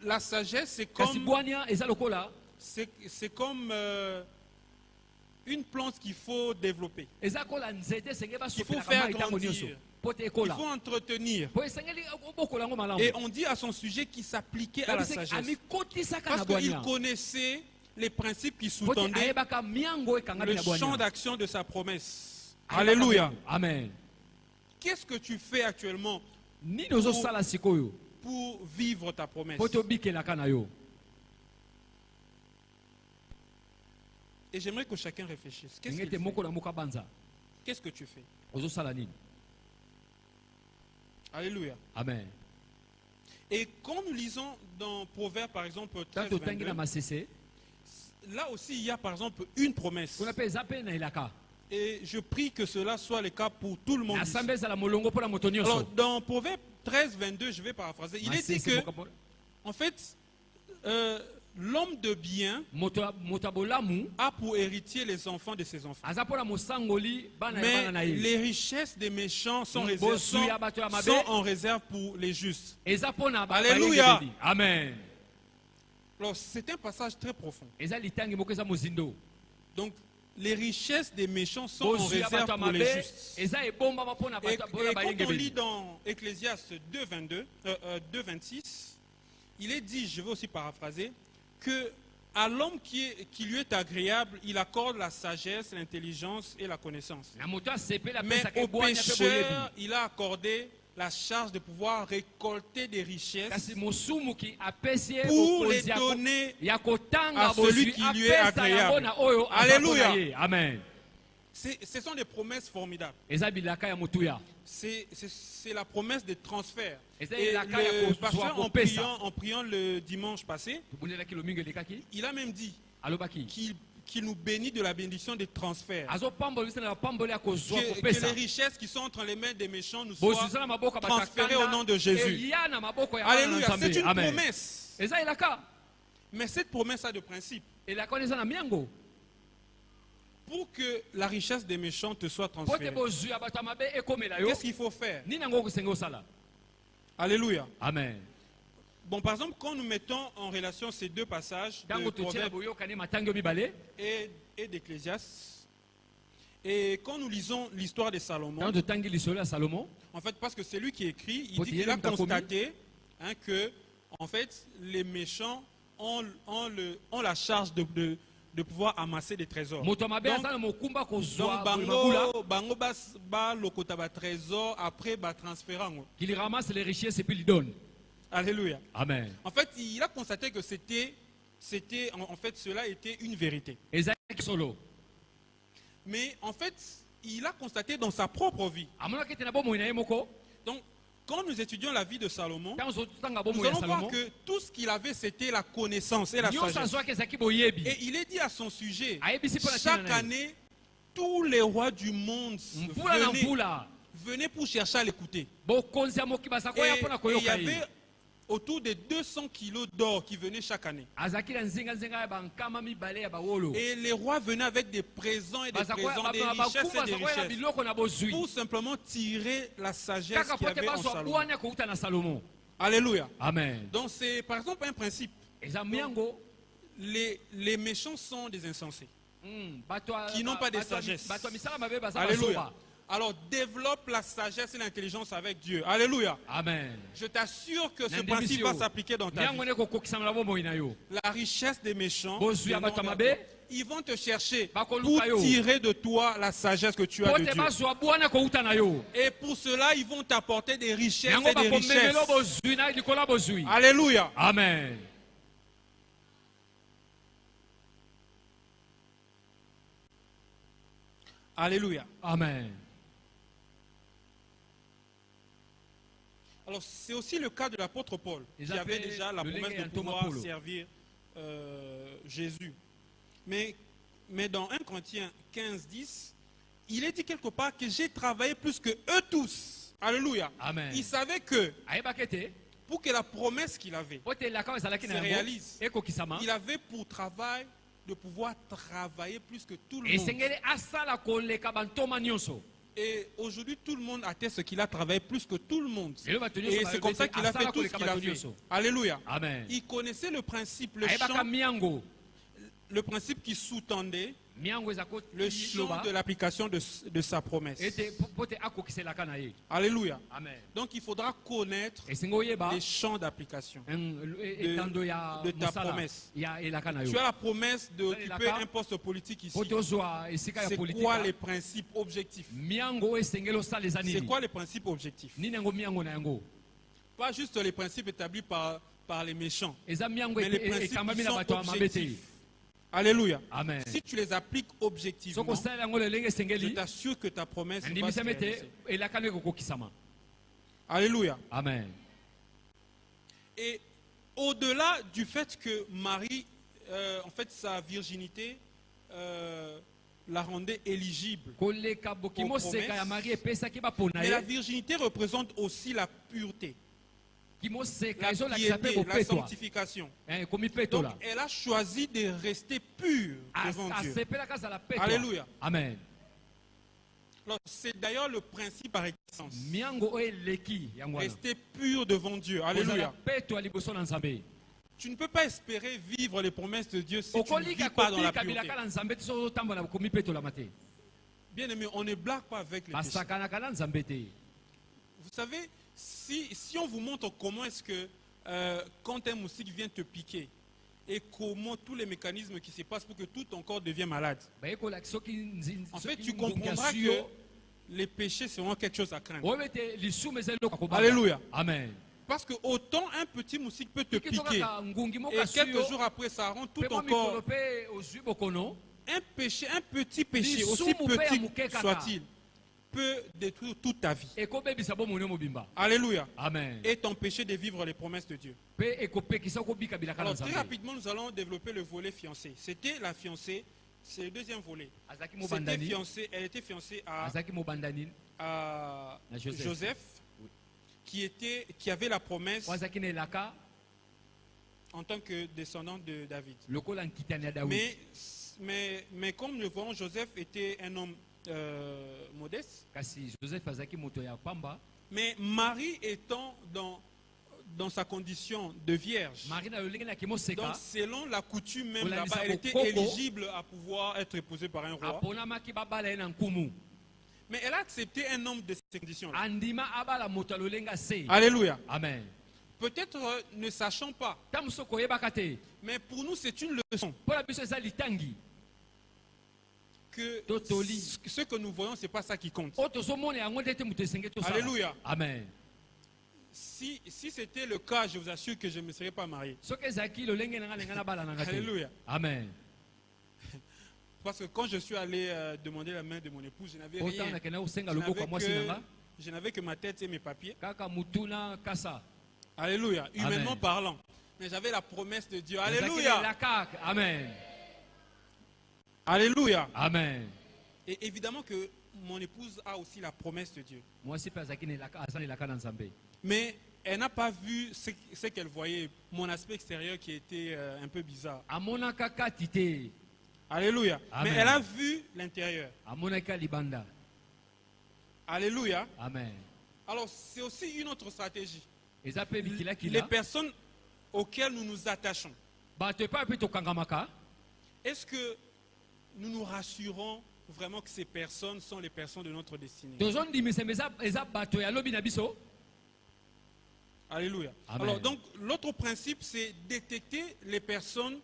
la sagesse c'est kasi comme bwania eza lokola c'est comme une plante qu'il faut développer. eza kola nzete esengeli Il faut basopelaka faire mai ntango nyonso grandir. po te Il ekola. faut entretenir. Po esengeli obokola yango malamu. Et on dit à son sujet qu'il s'appliquait à la Babiseki sagesse. amikotisaka na Parce qu'il bwania. connaissait les principes qui Po te sous-tendaient ayebaka miango ekangami le na champ bwania. d'action de sa promesse. Ayebaka Alléluia. miango. Amen. Qu'est-ce que tu fais actuellement Nini ozosala sikoyo pour vivre ta promesse? po tobikelaka na yo? Et j'aimerais que chacun réfléchisse. Qu'est-ce Ngete qu'il fait? moko na moko abanza. Qu'est-ce que tu fais? Ozosala nini? Alléluia. Amen. Et quand nous lisons dans Proverbes, par exemple, 13, Tanto tangi na 22, masese, là aussi, il y a par exemple une promesse. kuna pe eza pe na elaka. Et je prie que cela soit le cas pour tout le monde. Na ici. sambe ezala molongo po na moto Alors, nyonso. dans Proverbes 13, 22, je vais paraphraser, il est dit Masese que, moko po- en fait, l'homme de bien moto ya bolamu a pour héritier les enfants de ses enfants. aza mpo na mosangoli bana ya bana na Mais ye. les richesses des méchants sont, Bosu ya bato ya mabe. sont en réserve pour les justes. Eza mpo na Alléluia. bayebeli. Amen. Alors, c'est un passage très profond. Eza litangi moko eza mozindo. Donc, les richesses des méchants sont en Bosu ya réserve bato ya pour les mabe justes. eza ebombama mpo na Et, bato et mpo na quand on lit bayengebeli. dans Ecclésiaste 2, 26, il est dit, je vais aussi paraphraser, que à l'homme qui lui est agréable, il accorde la sagesse, l'intelligence et la connaissance. Na moto asepeli Mais apesaka au ebwanya mpe pécheur, boyebi. il a accordé la charge de pouvoir récolter des richesses Kasi mosumuki apesi ye pour les bokonzi ya donner ya kotanga à celui bozwi qui lui est apesa yango agréable. na oyo aza Alléluia. mpo na ye. Amen. Ce sont des promesses formidables. Eza bilaka ya motuya. C'est la promesse de transfert. Et ça, Et il a qu'à y le avoir pasteur, besoin de ça. en priant le dimanche passé, tobundelaki lomingo elekaki il a même dit alobaki qu'il nous bénit de la bénédiction des transferts. azopambola biso na bapamboli ya kozwa Que les kopesa richesses qui sont entre les mains des méchants nous soient bozwisa na maboko ya transférées au nom de Jésus. eya na maboko ya bana na Alléluia, c'est Nzambe. une Amen. promesse. Eza elaka Mais cette promesse a de principe. elaka wana eza na miango Pour que la richesse des méchants te soit po te transférée, bozwi ya bato ya mabe ekomela yo qu'est-ce qu'il faut faire? nini yango okosenge osala? Alléluia. Amen. Bon, par exemple, quand nous mettons en relation ces deux passages de ntango totiela Proverbes boyokani matango mibale et d'Ecclésiaste, et quand nous lisons l'histoire de Salomon, ntango totangi lisolo ya salomo en fait, parce que c'est lui qui écrit, il Faut dit dire qu'il a même t'as constaté que, en fait, les méchants ont la charge de pouvoir amasser des trésors. moto mabe Donc, aza na mokumba donc kozwa boye mabula bango ba lokota ba trésor après ba transférango. qu'il ramasse les richesses et puis il donne. Alléluia. Amen. En fait, il a constaté que en fait, cela était une vérité. ezalaki solo Mais en fait, il a constaté dans sa propre vie. amonaki ete na bomoi na ye moko Donc, quand nous étudions la vie de Salomon, ntango totanga nous bomoi ya allons voir salomo que tout ce qu'il avait, c'était la connaissance et la nyonso sagesse. azwaki ezalaki boyebi Et il est dit à son sujet, ayebisi mpo na chaque ntina na ye année, tous les rois du monde mvula na mvula venaient pour chercher à l'écouter. bokonzi ya moki baza Et koya mpo na il y koyoka avait ye autour de 200 kilos d'or qui venaient chaque année. azalaki na nzinga ya bankama mibale ya bawolo Et les rois venaient avec des présents et des baza koya présents, des bakumba richesses et des baza koya na richesses, biloko na bozwi pour simplement tirer la sagesse kaka qu'il po y ete avait en bazwa Salomon. bwana kouta na salomo. Alléluia. Amen. Donc c'est par exemple un principe. eza miango Les méchants sont des insensés. Qui n'ont pas de sagesse. bato ya misala mabe baza Alléluia. basoba. Alors développe la sagesse et l'intelligence avec Dieu. Alléluia. Amen. Je t'assure que ce Nandimisi principe yo. va s'appliquer dans ta miango vie. ne kokokisanga na bomoi na yo La richesse des méchants, bozwi ya bato ya mabe ils vont te chercher bakoluka pour yo. tirer de toi la sagesse que tu as po de ete Dieu. bazwa bwana kouta na yo Et pour cela, ils vont t'apporter des richesses yango et des bakomemelo richesses. bozwi na likolo ya bozwi. Alléluia. Amen. Alléluia. Amen. Alors c'est aussi le cas de l'apôtre Paul, Ils qui avait appelaient déjà la le promesse Lengue de et Thomas pouvoir Paulo. servir Jésus. Mais dans 1 Corinthiens 15, 10, il est dit quelque part que j'ai travaillé plus que eux tous. Alléluia. Amen. Il savait que ayebaki ete pour que la promesse qu'il avait, po ete elaka oyo ezalaki na Se yango réalise. ekokisama il avait pour travail de pouvoir travailler plus que tout le monde. esengeli asala koleka bantoma nyonso. Et aujourd'hui, tout le monde atteste qu'il a travaillé plus que tout le monde. Lelo bato nyonso Et c'est comme ça qu'il a fait tout ce qu'il a fait. nyonso. Alléluia. Amen. Il connaissait le principe, le ayebaka champ, miango le principe qui sous-tendait miango eza le champ de l'application de sa promesse. ete po ete akokiselaka na ye. Alléluia. Amen. Donc il faudra connaître esengi oyeba les champs d'application. etando ya de ta mosala promesse. ya elaka na Tu yo as la promesse d'occuper Elaka. un poste politique ici. po tozwa esika ya C'est quoi politika les principes objectifs? miango oyo esengeli osala eza C'est nini quoi les principes objectifs? nini yango miango na yango Pas juste les principes établis par les méchants, eza miango mais les principes ekambami qui na sont bato ya mabe te. objectifs. Alléluia. Amen. Si tu les appliques objectivement, soki osala yango lolenge je esengeli t'assure que ta promesse va se andimisama ete réaliser. elaka no ekokokisama. Alléluia. Amen. Et au-delà du fait que Marie, en fait, sa virginité la rendait éligible, koleka bokimoseka ya mari epesaki bapona mais la ye virginité représente aussi la pureté, kimoseka la ezolakisa mpe piété, la kopetwa sanctification. Donc, komipetola elle a choisi de rester pure devant Dieu. asepelaka azala petwa. Alléluia. Amen. Alors, c'est d'ailleurs le principe par excellence. miango oyo eleki yango wana Rester pur devant Dieu. kozala Alléluia. petwa liboso na nzambe. Tu ne peux pas espérer vivre les promesses de Dieu si tu ne vis okolika pas dans la kobika pureté. bilaka na nzambe te soki otambola komipetolama te Bien aimé, on ne blague pas avec les péchés. basakanaka na nzambe te. Vous savez, si on vous montre comment est-ce que quand un moustique vient te piquer et comment tous les mécanismes qui se passent pour que tout ton corps devienne malade, bayekolaki soki en fait, soki tu ngongi ya comprendras que suyo les péchés seront quelque chose à craindre. oyebi ete lisumu eza eloko ya kobanga. Alléluia. Amen. Parce que autant un petit moustique peut te Soki piquer tokaka ngungi moko et ya quelques suyo jours après ça rend tout mpe ton mo mikolo corps. mpe ozwi bokono Un péché, un petit péché, Lisumu aussi pe ya moke petit kaka. soit-il, peut détruire toute ta vie. ekobebisa bomoni mobimba. Alléluia. Amen. Et t'empêcher de vivre les promesses de Dieu. mpe ekopekisa okobika bilaka na Alors très nzambe. rapidement, nous allons développer le volet fiancé. C'était la fiancée, c'est le deuxième volet. azalaki C'était mobandani fiancée, elle était fiancée azalaki mobandani à Na Joseph. Joseph, qui avait la promesse oyo azalaki na elaka en tant que descendant de David. lokola nkitani ya dawidi. Mais comme nous le voyons, Joseph était un homme modeste. kasi joseph azalaki moto ya pamba. Mais Marie étant dans sa condition de vierge. Marie na lolenge na kimoseka. Donc selon la coutume même Olandisa là-bas, elle était bokoko. éligible à pouvoir être épousée par un roi. Aponamaki babala ye na nkumu. Mais elle a accepté un homme de ces conditions-là. Andima abala moto alolenga se. Alléluia. Amen. Peut-être ne sachant pas, Tamuso koyebaka te. mais pour nous c'est une leçon Mpo na biso eza litangi. que Totoli. ce que nous voyons, c'est pas ça qui compte. Oyo tozomona yango nde te moto esenge tosala. Alléluia. Amen. Si c'était le cas, je vous assure que je ne me serais pas marié. Soki ezalaki lolenge na nga lenga na bala na nga te. Alléluia. Amen. Parce que quand je suis allé demander la main de mon épouse, je n'avais Autant rien. nakenda kosenga Je loboko ya mwasi na nga. n'avais que ma tête et mes papiers. Kaka mutuna kasa. Alléluia. Humainement Amen. parlant. Mais j'avais la promesse de Dieu. Ezalaki Alléluia. la kaka. Amen. Alléluia. Amen. Et évidemment que mon épouse a aussi la promesse de Dieu. Mwasi pe azalaki na elaka aza na elaka na Nzambe. Mais elle n'a pas vu ce qu'elle voyait, mon aspect extérieur qui était un peu bizarre. Amonaka kati te. Alléluia. Amen. Mais elle a vu l'intérieur. Amonaka libanda. Alléluia. Amen. Alors c'est aussi une autre stratégie. Eza pe bikila Les kila. personnes auxquelles nous nous attachons, Bato pa pe tokangamaka. est-ce que nous nous rassurons vraiment que ces personnes sont les personnes de notre destinée? Tozondimisa eza bato ya lobi na biso. Alléluia. Amen. Alors donc l'autre principe c'est détecter les personnes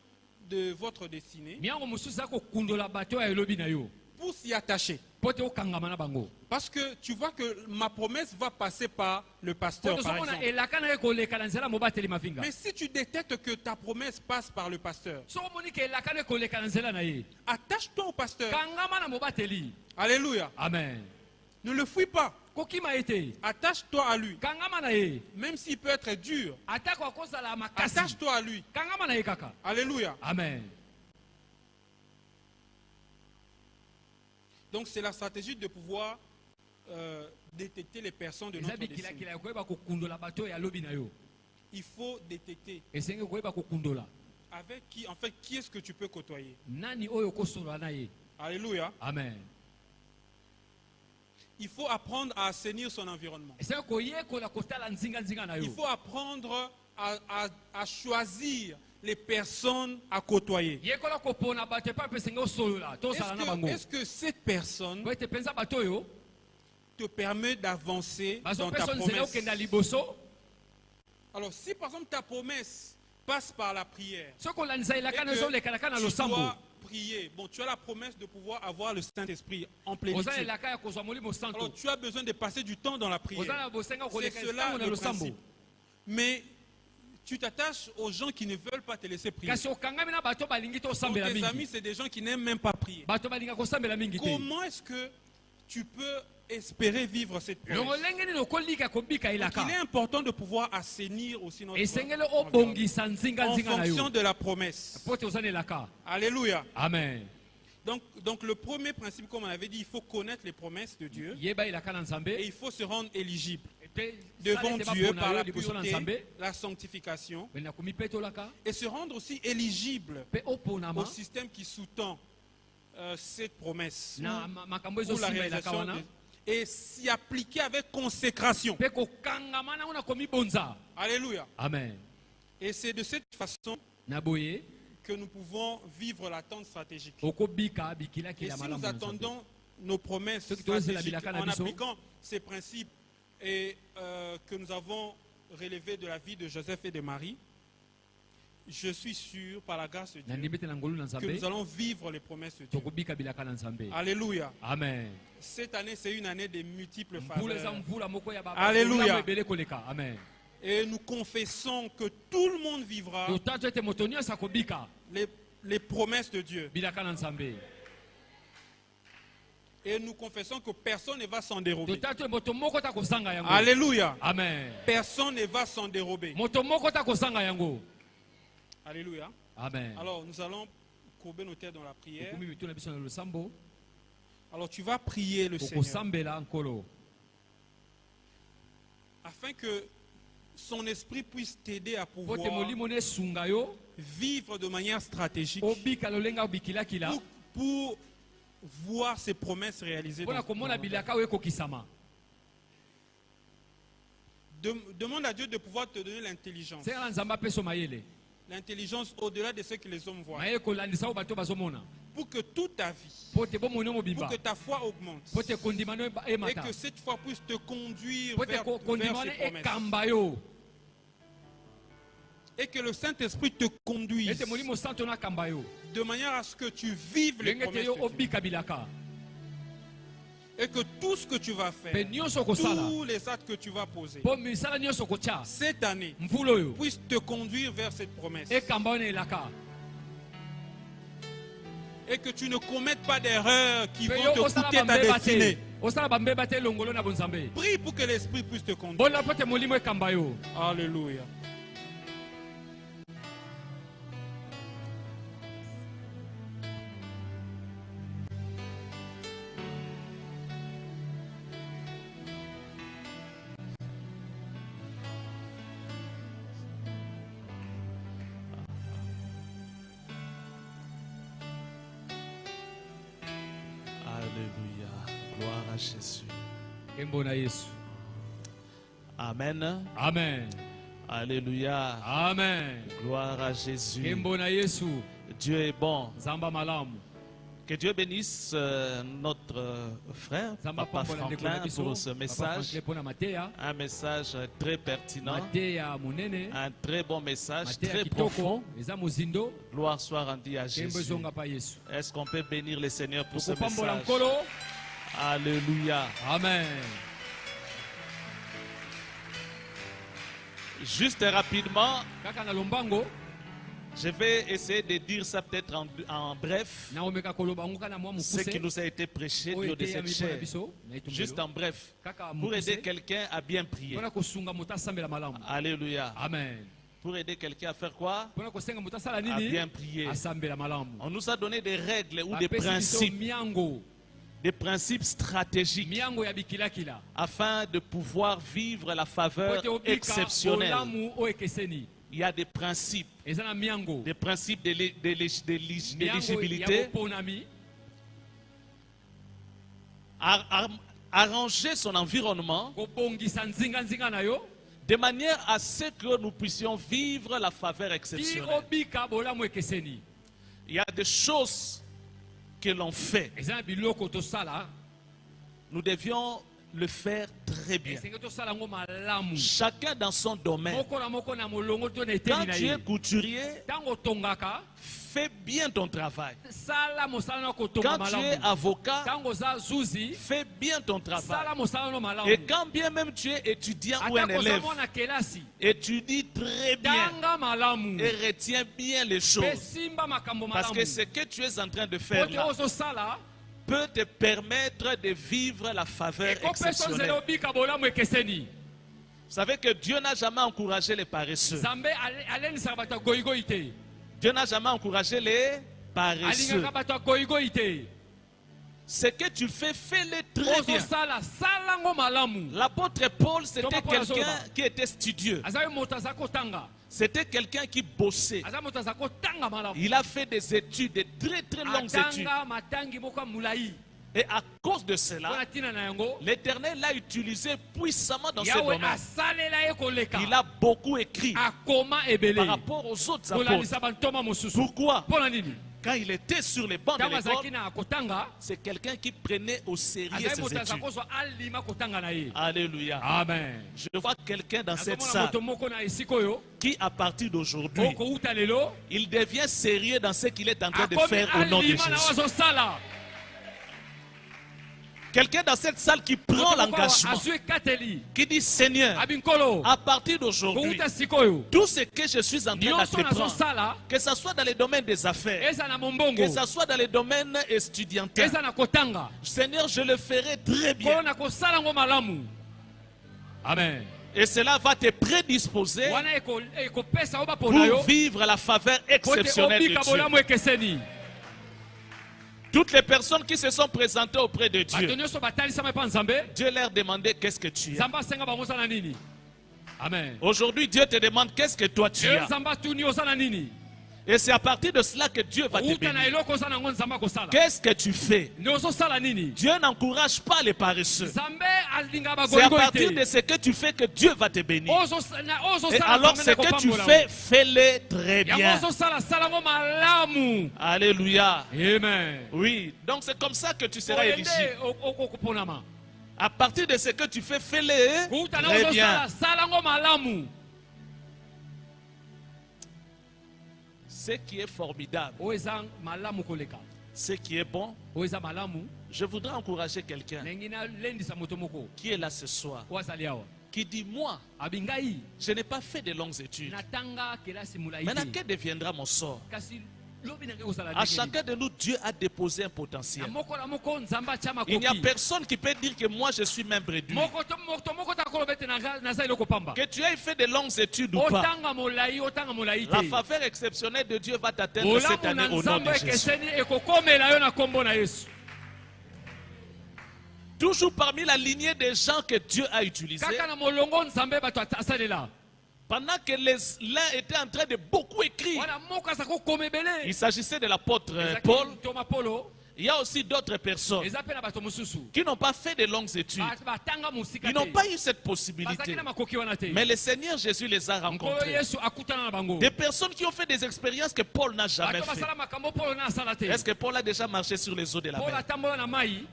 de votre destinée Miango mosusu za kokundola bato ya lobi na yo. pour s'y attacher. Po te okangama na bango. Parce que tu vois que ma promesse va passer par le Po pasteur par tozomona exemple. elaka na ye koleka na nzela mobateli mafinga. Mais si tu détectes que ta promesse passe par le pasteur, So omoni ke elaka na ye koleka na nzela na ye. attache-toi au pasteur. Kangama na mobateli. Alléluia. Amen. Ne le fuis pas. Kokima ete. Attache-toi à lui. Kangama na ye. Même s'il peut être dur, Atako akozala makasi. attache-toi à lui. Kangama na ye kaka. Alléluia. Amen. Donc c'est la stratégie de pouvoir détecter les personnes de Eza notre bikila destinée. kila koyeba kokundola bato ya lobi na yo. Il faut détecter Esenge koyeba kokundola. avec qui, en fait, qui est-ce que tu peux côtoyer. Nani oyo kosola na ye. Alléluia. Amen. Il faut apprendre à assainir son environnement. Esenge koyekola kotala nzinga nzinga na Il yo. faut apprendre à choisir les personnes à côtoyer. Yekola kopona bato pa pe senge osolola. Tosala na bango. Est-ce que cette personne Po ete penza bato oyo. te permet d'avancer Bazo dans ta personne nzela promesse? okenda liboso. Alors si par exemple ta promesse passe par la prière, Soko lanza et elaka na que ezoleka na tu losambo. dois prier, bon, tu as la promesse de pouvoir avoir le Saint-Esprit en Oza plénitude. elaka ya kozwa molimo santo. Alors tu as besoin de passer du temps dans la Oza prière. na bosenga C'est koleka cela esango na le losambo. principe. Mais tu t'attaches aux gens qui ne veulent pas te laisser prier. Kasi okangami na bato balingi Donc, tosambela tes amis, mingi. c'est des gens qui n'aiment même pas prier. Bato balinga kosambela mingi te. Comment est-ce que tu peux espérer vivre cette Longo promesse? lenge nini okolika kobika Donc, elaka. il est important de pouvoir assainir aussi notre Esengele environnement obongisa nzinga en nzinga na fonction yo. de la promesse. Po te oza na elaka. Alléluia. Amen. Donc le premier principe, comme on avait dit, il faut connaître les promesses de Dieu Yeba elaka na et Nzambe. il faut se rendre éligible Pe devant salete Dieu bapona par yo la liboso na pureté, Nzambe. la sanctification Bena komi pe tolaka. et se rendre aussi éligible Pe oponama. au système qui sous-tend cette promesse Na makambo pour la ezosimba elaka réalisation wana. et s'y appliquer avec consécration. Pe kokangama na una komi bonza. Alléluia. Amen. Et c'est de cette façon Na boye. que nous pouvons vivre l'attente stratégique. Okobika bikila Et kila si malamu nous na Nzambe. attendons nos promesses Ceux qui te laissent la stratégiques bilaka na en biso. appliquant ces principes et que nous avons relevés de la vie de Joseph et de Marie, je suis sûr, par la grâce de Na Dieu, ndimete na ngolu na que Nzambe. nous allons vivre les promesses de Dieu. Tokobika bilaka na Nzambe. Alléluia. Amen. Cette année, c'est une année de multiples Mpula eza faveurs. mvula moko ya baba. Alléluia. Mvula ebele koleka. Amen. Et nous confessons que tout le monde vivra Totato ete moto nyonso akobika les promesses de Dieu. bilaka na Nzambe. Et nous confessons que personne ne va s'en dérober. Totato moto moko ta kozanga yango. Alléluia. Amen. Personne ne va s'en dérober. Moto moko ta kozanga yango. Alléluia. Amen. Alors, nous allons courber nos têtes dans la prière. Okomi mitu na biso na losambo. Alors, tu vas prier le Seigneur Okosambela nkolo. afin que son esprit puisse t'aider à Po te pouvoir molimo ne sunga yo. vivre de manière stratégique Obika lolenga obikila kila. pour voir ses promesses réalisées Pona dans komona dans- bilaka oyo ekokisama. Demande à Dieu de pouvoir te donner l'intelligence. sengela nzambe apesa mayele L'intelligence au-delà de ce que les hommes voient. mayele kolandisa oyo bato bazomona Pour que toute ta vie, po te bomoni pour mobimba que ta foi augmente. po te kondimano Et emata que cette foi puisse te conduire po te vers kondimano ses promesses. ekamba yo Et que le Saint-Esprit te conduise ete molimo santo nakamba yo de manière à ce que tu vives les ndenge te promesses yo de Dieu. obika bilaka Et que tout ce que tu vas mpe faire, nyonso okosala tous les actes que tu vas poser, po misala nyonso okotya cette année, mvula oyo puisse te conduire vers cette promesse. ekamba yo na elaka Et que tu ne commettes pas d'erreurs qui mpe vont yo te osala coûter ta bambeba destinée. te osala bambeba te elongolo na bonzambe Prie pour que l'Esprit puisse te conduire. bonda po te molimo ekamba yo Alléluia. Alléluia. Gloire à Jésus. nkembo na yesu Amen. amen Alléluia. amen Gloire à Jésus. nkembo na yesu Dieu est bon. nzambe malamu Que Dieu bénisse notre frère, nzambe Papa apambola ndeko na Franklin, biso pour ce Papa message. Franklin mpo na mateya Un message très pertinent. mateya monene Un très bon message, mateya très kitoko profond. eza mozindo Gloire soit rendue à nkembo Jésus. ezonga pa yesu Est-ce qu'on peut bénir le Seigneur pour ce tokopambola message? nkolo Alléluia. amen Juste rapidement, kaka na lombango je vais essayer de dire ça peut-être en bref. naomeka koloba yango kaka na mwa Ce qui mokuse nous a été prêché oyo lors de eteyami cette mpo na chair. biso na Juste etumbelo en bref. kaka Pour aider mokuse quelqu'un à bien prier. mpona kosunga moto asambela malamu Alléluia. amen Pour aider quelqu'un à faire quoi? mpona kosenga moto asala À nini bien prier. asambela malamu On nous a donné des règles ou des bapesi biso principes stratégiques miango ya bikilakila afin de pouvoir vivre la po faveur ete obika exceptionnelle. olamu oyo ekeseni Il y a des principes eza na miango miango ya d'éligibilité. boponami Arranger son environnement kobongisa nzinga na yo de manière à ce que nous puissions vivre la faveur ti exceptionnelle. obika bolamu ekeseni Il y a des choses que l'on fait. eza na biloko tosala Nous devions le faire très bien. esenge tosala yango malamu Chacun dans son domaine. moko na moko na molongo to na Quand eteni na tu ye es couturier, ntango otongaka fais bien ton travail. sala mosala na kotonga Quand tu es malamu avocat, ntango oza zuzi fais bien ton travail. sala mosala no malamu Et quand bien même tu es étudiant ou un ata koza élève, mwana kelasi étudie très bien tanga malamu et retiens bien les mpe choses. simba makambo Parce malamu que ce que tu es en train de po faire te là ozosala peut te permettre de vivre la faveur ekopesa ozela exceptionnelle. obika bolamu ekeseni Vous savez que Dieu n'a jamais encouragé les paresseux. nzambe alenisaka bato ya goyigoyi te Dieu n'a jamais encouragé les paresseux. alingaka bato ya goyigoyi te Ce que tu fais, fais-le très bien. ozosala sala ngo malamu L'apôtre Paul, c'était Thomas Paul quelqu'un Azoba. qui était studieux. aza moto aza kotanga C'était quelqu'un qui bossait. aza moto aza kotanga malamu Il a fait des études, de très très longues études. atanga matangi moko ya molai Et à cause de mpo cela, na ntina na yango l'Éternel l'a utilisé puissamment dans ce yawe domaine. asalela ye koleka Il a beaucoup écrit akoma ebele par rapport aux autres apôtres. kolandisa bantoma mosusu Pourquoi? mpo na nini Quand il était sur les bancs de ntango azalaki l'école, na kotanga c'est quelqu'un qui prenait au sérieux azali ses moto aza études. kozwa alima kotanga na ye Alléluia. amen Je vois quelqu'un dans cette nazomona salle moto moko na esika oyo qui, à partir d'aujourd'hui, okouta lelo il devient sérieux dans ce qu'il est en train de akomi faire au nom de alima na oyo Jésus. azosala Quelqu'un dans cette salle qui prend l'engagement, azwi ekateli qui dit Seigneur, abinkolo à partir d'aujourd'hui, kouta sikoyo tout ce que je suis en train nyonso d'entreprendre, nazosala que ce soit dans les domaines des affaires, eza na mombongo que ce soit dans les domaines estudiantins, eza na kotanga Seigneur, je le ferai très mpo bien. na kosala ngo malamu amen Et cela va te prédisposer wana ekopesa yo bapona yo pour vivre la faveur po te exceptionnelle de obika Dieu. bolamu ekeseni Toutes les personnes qui se sont présentées auprès de bato Dieu, nyonso batalisama epa nzambe Dieu leur demandait qu'est-ce que tu as. nzambe asenga bango oza na nini amen Aujourd'hui, Dieu te demande qu'est-ce que toi tu Dieu as. nzambe atuni oza na nini Et c'est à partir de cela que Dieu va te uta na bénir. eloko oza nango nzambe akosala Qu'est-ce que tu fais? nde ozosala nini Dieu n'encourage pas les paresseux. nzambe alingaka C'est à bagoligoli partir de te ce que tu fais que Dieu va te bénir. Et ozosala alors nzambe ce na que tu kopambola fais, fais-le très yango bien. ozosala sala ngo malamu Alléluia. amen Oui, donc c'est comme ça que tu seras éligible. oyende okoponama À partir de ce que tu fais, fais-le kuta na très bien. ozosala sala ngo malamu Ce qui est formidable, oyo eza malamu koleka ce qui est bon, oyo eza malamu je voudrais encourager quelqu'un ndenge nalendisa moto moko qui est là ce soir, oyo azali awa qui dit, moi, abingai je n'ai pas fait de longues études. natanga kelasi molai Maintenant, te que deviendra mon sort? kasi lobi nange kozala À ndenge chacun de nous, Dieu a déposé un nini. potentiel. na moko na moko nzambe atya Il n'y a makoki personne qui peut dire que moi, je suis même réduit. moto moko takoloba ete naza eloko pamba Que tu aies fait de longues études ou pas, otanga molai la te faveur exceptionnelle de Dieu va t'atteindre cette olamu année na au nom nzambe de Jésus. ekeseni ekokomela yo na kombo na yesu Toujours parmi la lignée des gens que Dieu a utilisés, kaka na molongo nzambe bato asalela pendant que l'un était en train de beaucoup écrire, wana moko aza kokoma ebele il s'agissait de l'apôtre Ezaki Paul. toma polo Il y a aussi d'autres personnes eza mpe na bato mosusu qui n'ont pas fait de longues études. batanga mosika Ils n'ont te pas eu cette bazalaki possibilité. na makoki wana te Mais le Seigneur Jésus les a nkolo rencontrés. yesu akutana na bango Des personnes qui ont fait des expériences que Paul n'a jamais bato fait. basala makambo polo na asala te Est-ce que Paul a déjà marché sur les eaux de la polo mer? atambola na mai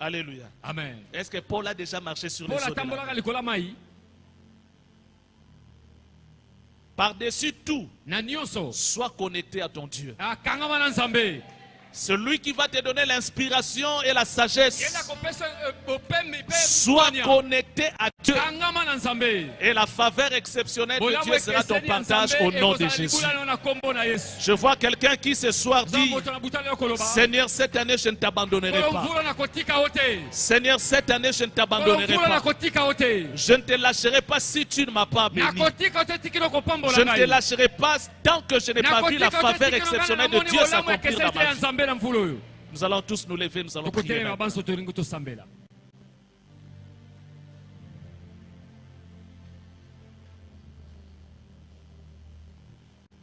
Alléluia. amen Est-ce que Paul a déjà marché sur les polo eaux de la mer? atambolaka likolo ya mai Par-dessus tout, na nyonso sois connecté à ton Dieu. akangama na nzambe Celui qui va te donner l'inspiration et la sagesse. yenda kopesa bopemi mpe Sois mpwania. connecté à Dieu. kangama na nzambe Et la faveur exceptionnelle de bolamu Dieu sera ton ekeseni ya partage nzambe au nom de ekozala Jésus. libula na yo na kombo na yesu Je vois quelqu'un qui ce soir za dit, moto na butali yo koloba Seigneur, cette année je ne t'abandonnerai kolo pas. mvula na kotika yo te Seigneur, cette année je ne kolo t'abandonnerai mvula na pas. kotika yo te Je ne te lâcherai pas si tu ne m'as pas béni. nakotika yo te tikili okopambola Je ne te ngai lâcherai pas tant que je n'ai pas vu la faveur exceptionnelle de Dieu s'accomplir dans ma ya vie. nzambe na mvula oyo Nous allons tous nous lever, nous allons prier. tokotelema banso tolingi tosambela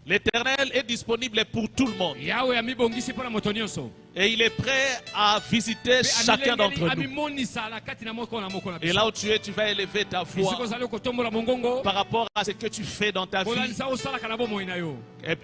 L'Éternel est disponible pour tout le monde. yawe amibongisi mpo na moto nyonso Et il est prêt à visiter Mpe chacun amilengeli, d'entre nous. amimonisa na kati na moko na Et là où tu es, tu vas élever ta voix esika ozali kotombola mongongo par rapport à ce que tu fais dans ta vie. kolandisa osalaka na bomoi na yo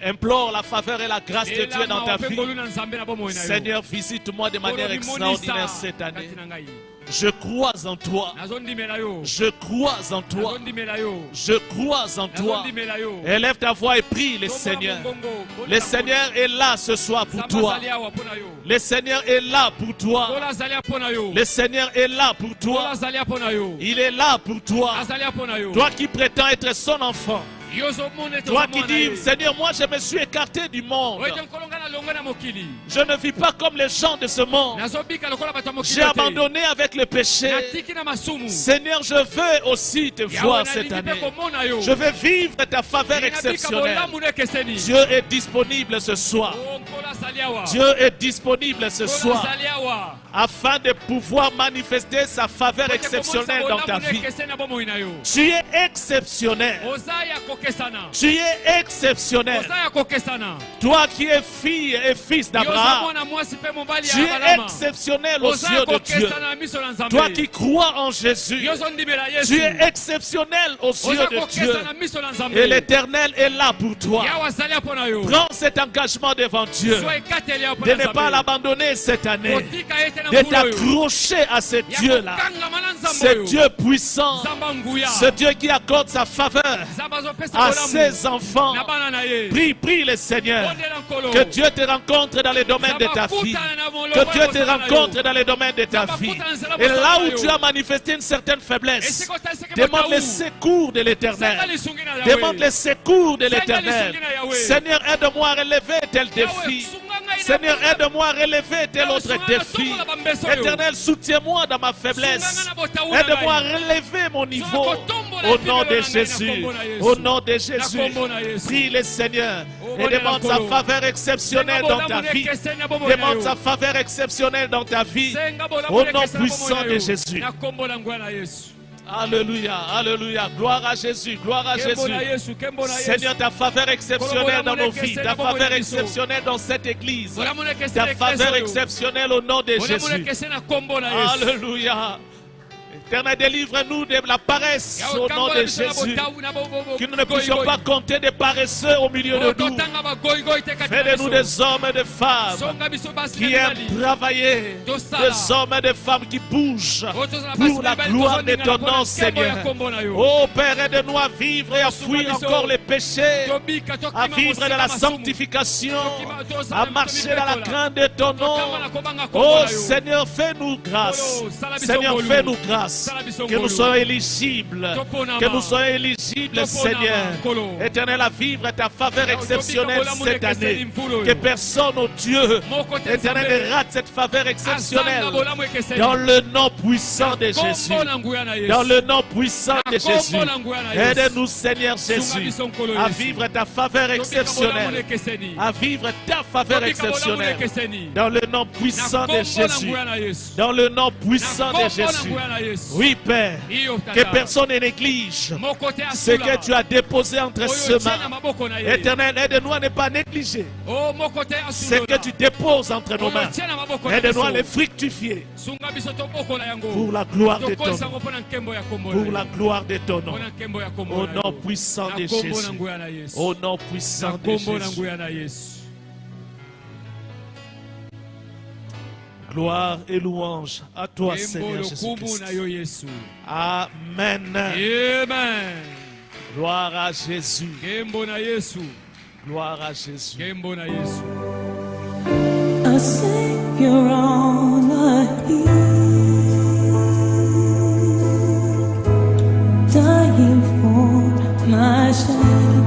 Implore la faveur et la grâce de Dieu dans ta mpe vie. ngolu na nzambe na bomoi na yo Seigneur, visite-moi de manière Kolo extraordinaire mimonisa cette année. kati na ngai Je crois en toi. nazondimela yo Je crois en toi. nazondimela yo Je crois en toi. nazondimela yo Élève ta voix et prie le Tombola Seigneur. mongongo, Le bolela Seigneur est là ce soir pour Nzambe toi. azali awa mpo na yo Le Seigneur est là pour toi. Bola azali mpo na yo Le Seigneur est là pour Bola toi. azali mpo na yo Il est là pour toi. azali mpo na yo Toi qui prétends être son enfant. yo ozomona ete Toi oza qui mwana ye. dis, Seigneur, moi je me suis écarté du monde. oyo ete nkolo ngai nalongwe na mokili Je ne vis pas comme les gens de ce monde. nazobika lokola bato ya mokili J'ai oyo te. abandonné avec le péché. natiki na masumu Seigneur, je veux aussi te voir yawe cette nalingi année. mpe komona yo Je veux vivre ta faveur Nabika exceptionnelle. bolamu na ekeseni Dieu est disponible ce soir. Oh, nkolo azali awa Dieu est disponible ce nkolo soir azali awa afin de pouvoir manifester sa faveur Ete exceptionnelle komonisa dans ta bolamu na vie. ekeseni na bomoi na yo Tu es exceptionnel. oza ya kokesana Tu es exceptionnel. oza ya kokesana Toi qui es fille et fils yo oza d'Abraham. mwana mwasi mpe mobali Tu ya es balama exceptionnel aux oza ya yeux de Dieu. kokesana na miso na nzambe Toi qui crois en Jésus. yo ozondimela yesu Tu es exceptionnel aux yeux oza de Dieu. kokesana na miso na nzambe Et l'Éternel est là pour toi. yawe azali mpo na yo Prends cet engagement devant Dieu zwa ekateli ya mpo de na ne pas nzambe l'abandonner cette année, kotika ete na de mvula oyo t'accrocher à ce ya Dieu-là, kokangama na nzambe ce oyo Dieu puissant, nzambe nguya ce Dieu qui accorde sa faveur nzambe azopesa à bolamu ses enfants. na bana na ye Prie, prie le Seigneur. bondela nkolo Que Dieu te rencontre dans les domaines de ta vie. Que Dieu te rencontre dans les domaines de ta vie. Et là où tu as manifesté une certaine faiblesse, demande le secours de l'Éternel. Demande le secours de l'Éternel. Seigneur, aide-moi à relever tel défi. Seigneur, aide-moi à relever tel autre défi. Éternel, soutiens-moi dans ma faiblesse. Aide-moi à relever mon niveau. Au nom de Jésus. Au nom de Jésus. Prie le Seigneur et demande sa faveur exceptionnelle dans ta vie. Demande sa faveur exceptionnelle dans ta vie. Au nom puissant de Jésus. Alléluia, alléluia. Gloire à Jésus, gloire à Kembo na Jésus. Yesu, kembo na Yesu. Seigneur, ta faveur exceptionnelle dans nos vies, ta faveur exceptionnelle dans cette église, ta faveur exceptionnelle au nom de Jésus. Alléluia. Éternel, délivre-nous de la paresse au nom de Jésus. Que nous ne puissions pas compter des paresseux au milieu de nous. Fais de nous des hommes et des femmes qui aiment travailler, des hommes et des femmes qui bougent pour la gloire de ton nom, Seigneur. Oh Père, aide-nous à vivre et à fuir encore les péchés, à vivre dans la sanctification, à marcher dans la crainte de ton nom. Oh Seigneur, fais-nous grâce. Seigneur, fais-nous grâce. Que nous soyons éligibles. Que nous soyons éligibles, Seigneur. Éternel, à vivre ta faveur exceptionnelle cette année. Que personne, oh Dieu, Éternel, ne rate cette faveur exceptionnelle. Dans le nom puissant de Jésus. Dans le nom puissant de Jésus. Aide-nous, Seigneur Jésus, à vivre ta faveur exceptionnelle. À vivre ta faveur exceptionnelle. Dans le nom puissant de Jésus. Dans le nom puissant de Jésus. Oui, Père, que personne ne néglige ce que tu as déposé entre ses mains. Éternel, aide-nous à ne pas négliger ce que tu déposes entre nos mains. Aide-nous à les fructifier pour la gloire de ton nom. Pour la gloire de ton nom. Au nom puissant de Jésus. Au nom puissant de Jésus. Gloire et louange à toi, Seigneur Jésus-Christ. Amen. Amen. Gloire à Jésus. Gloire à Jésus. A Savior on a hill, dying for my shame.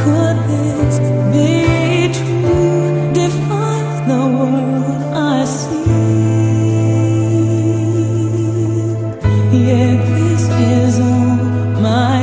Could this be true? Defies the world I see. Yet this is all my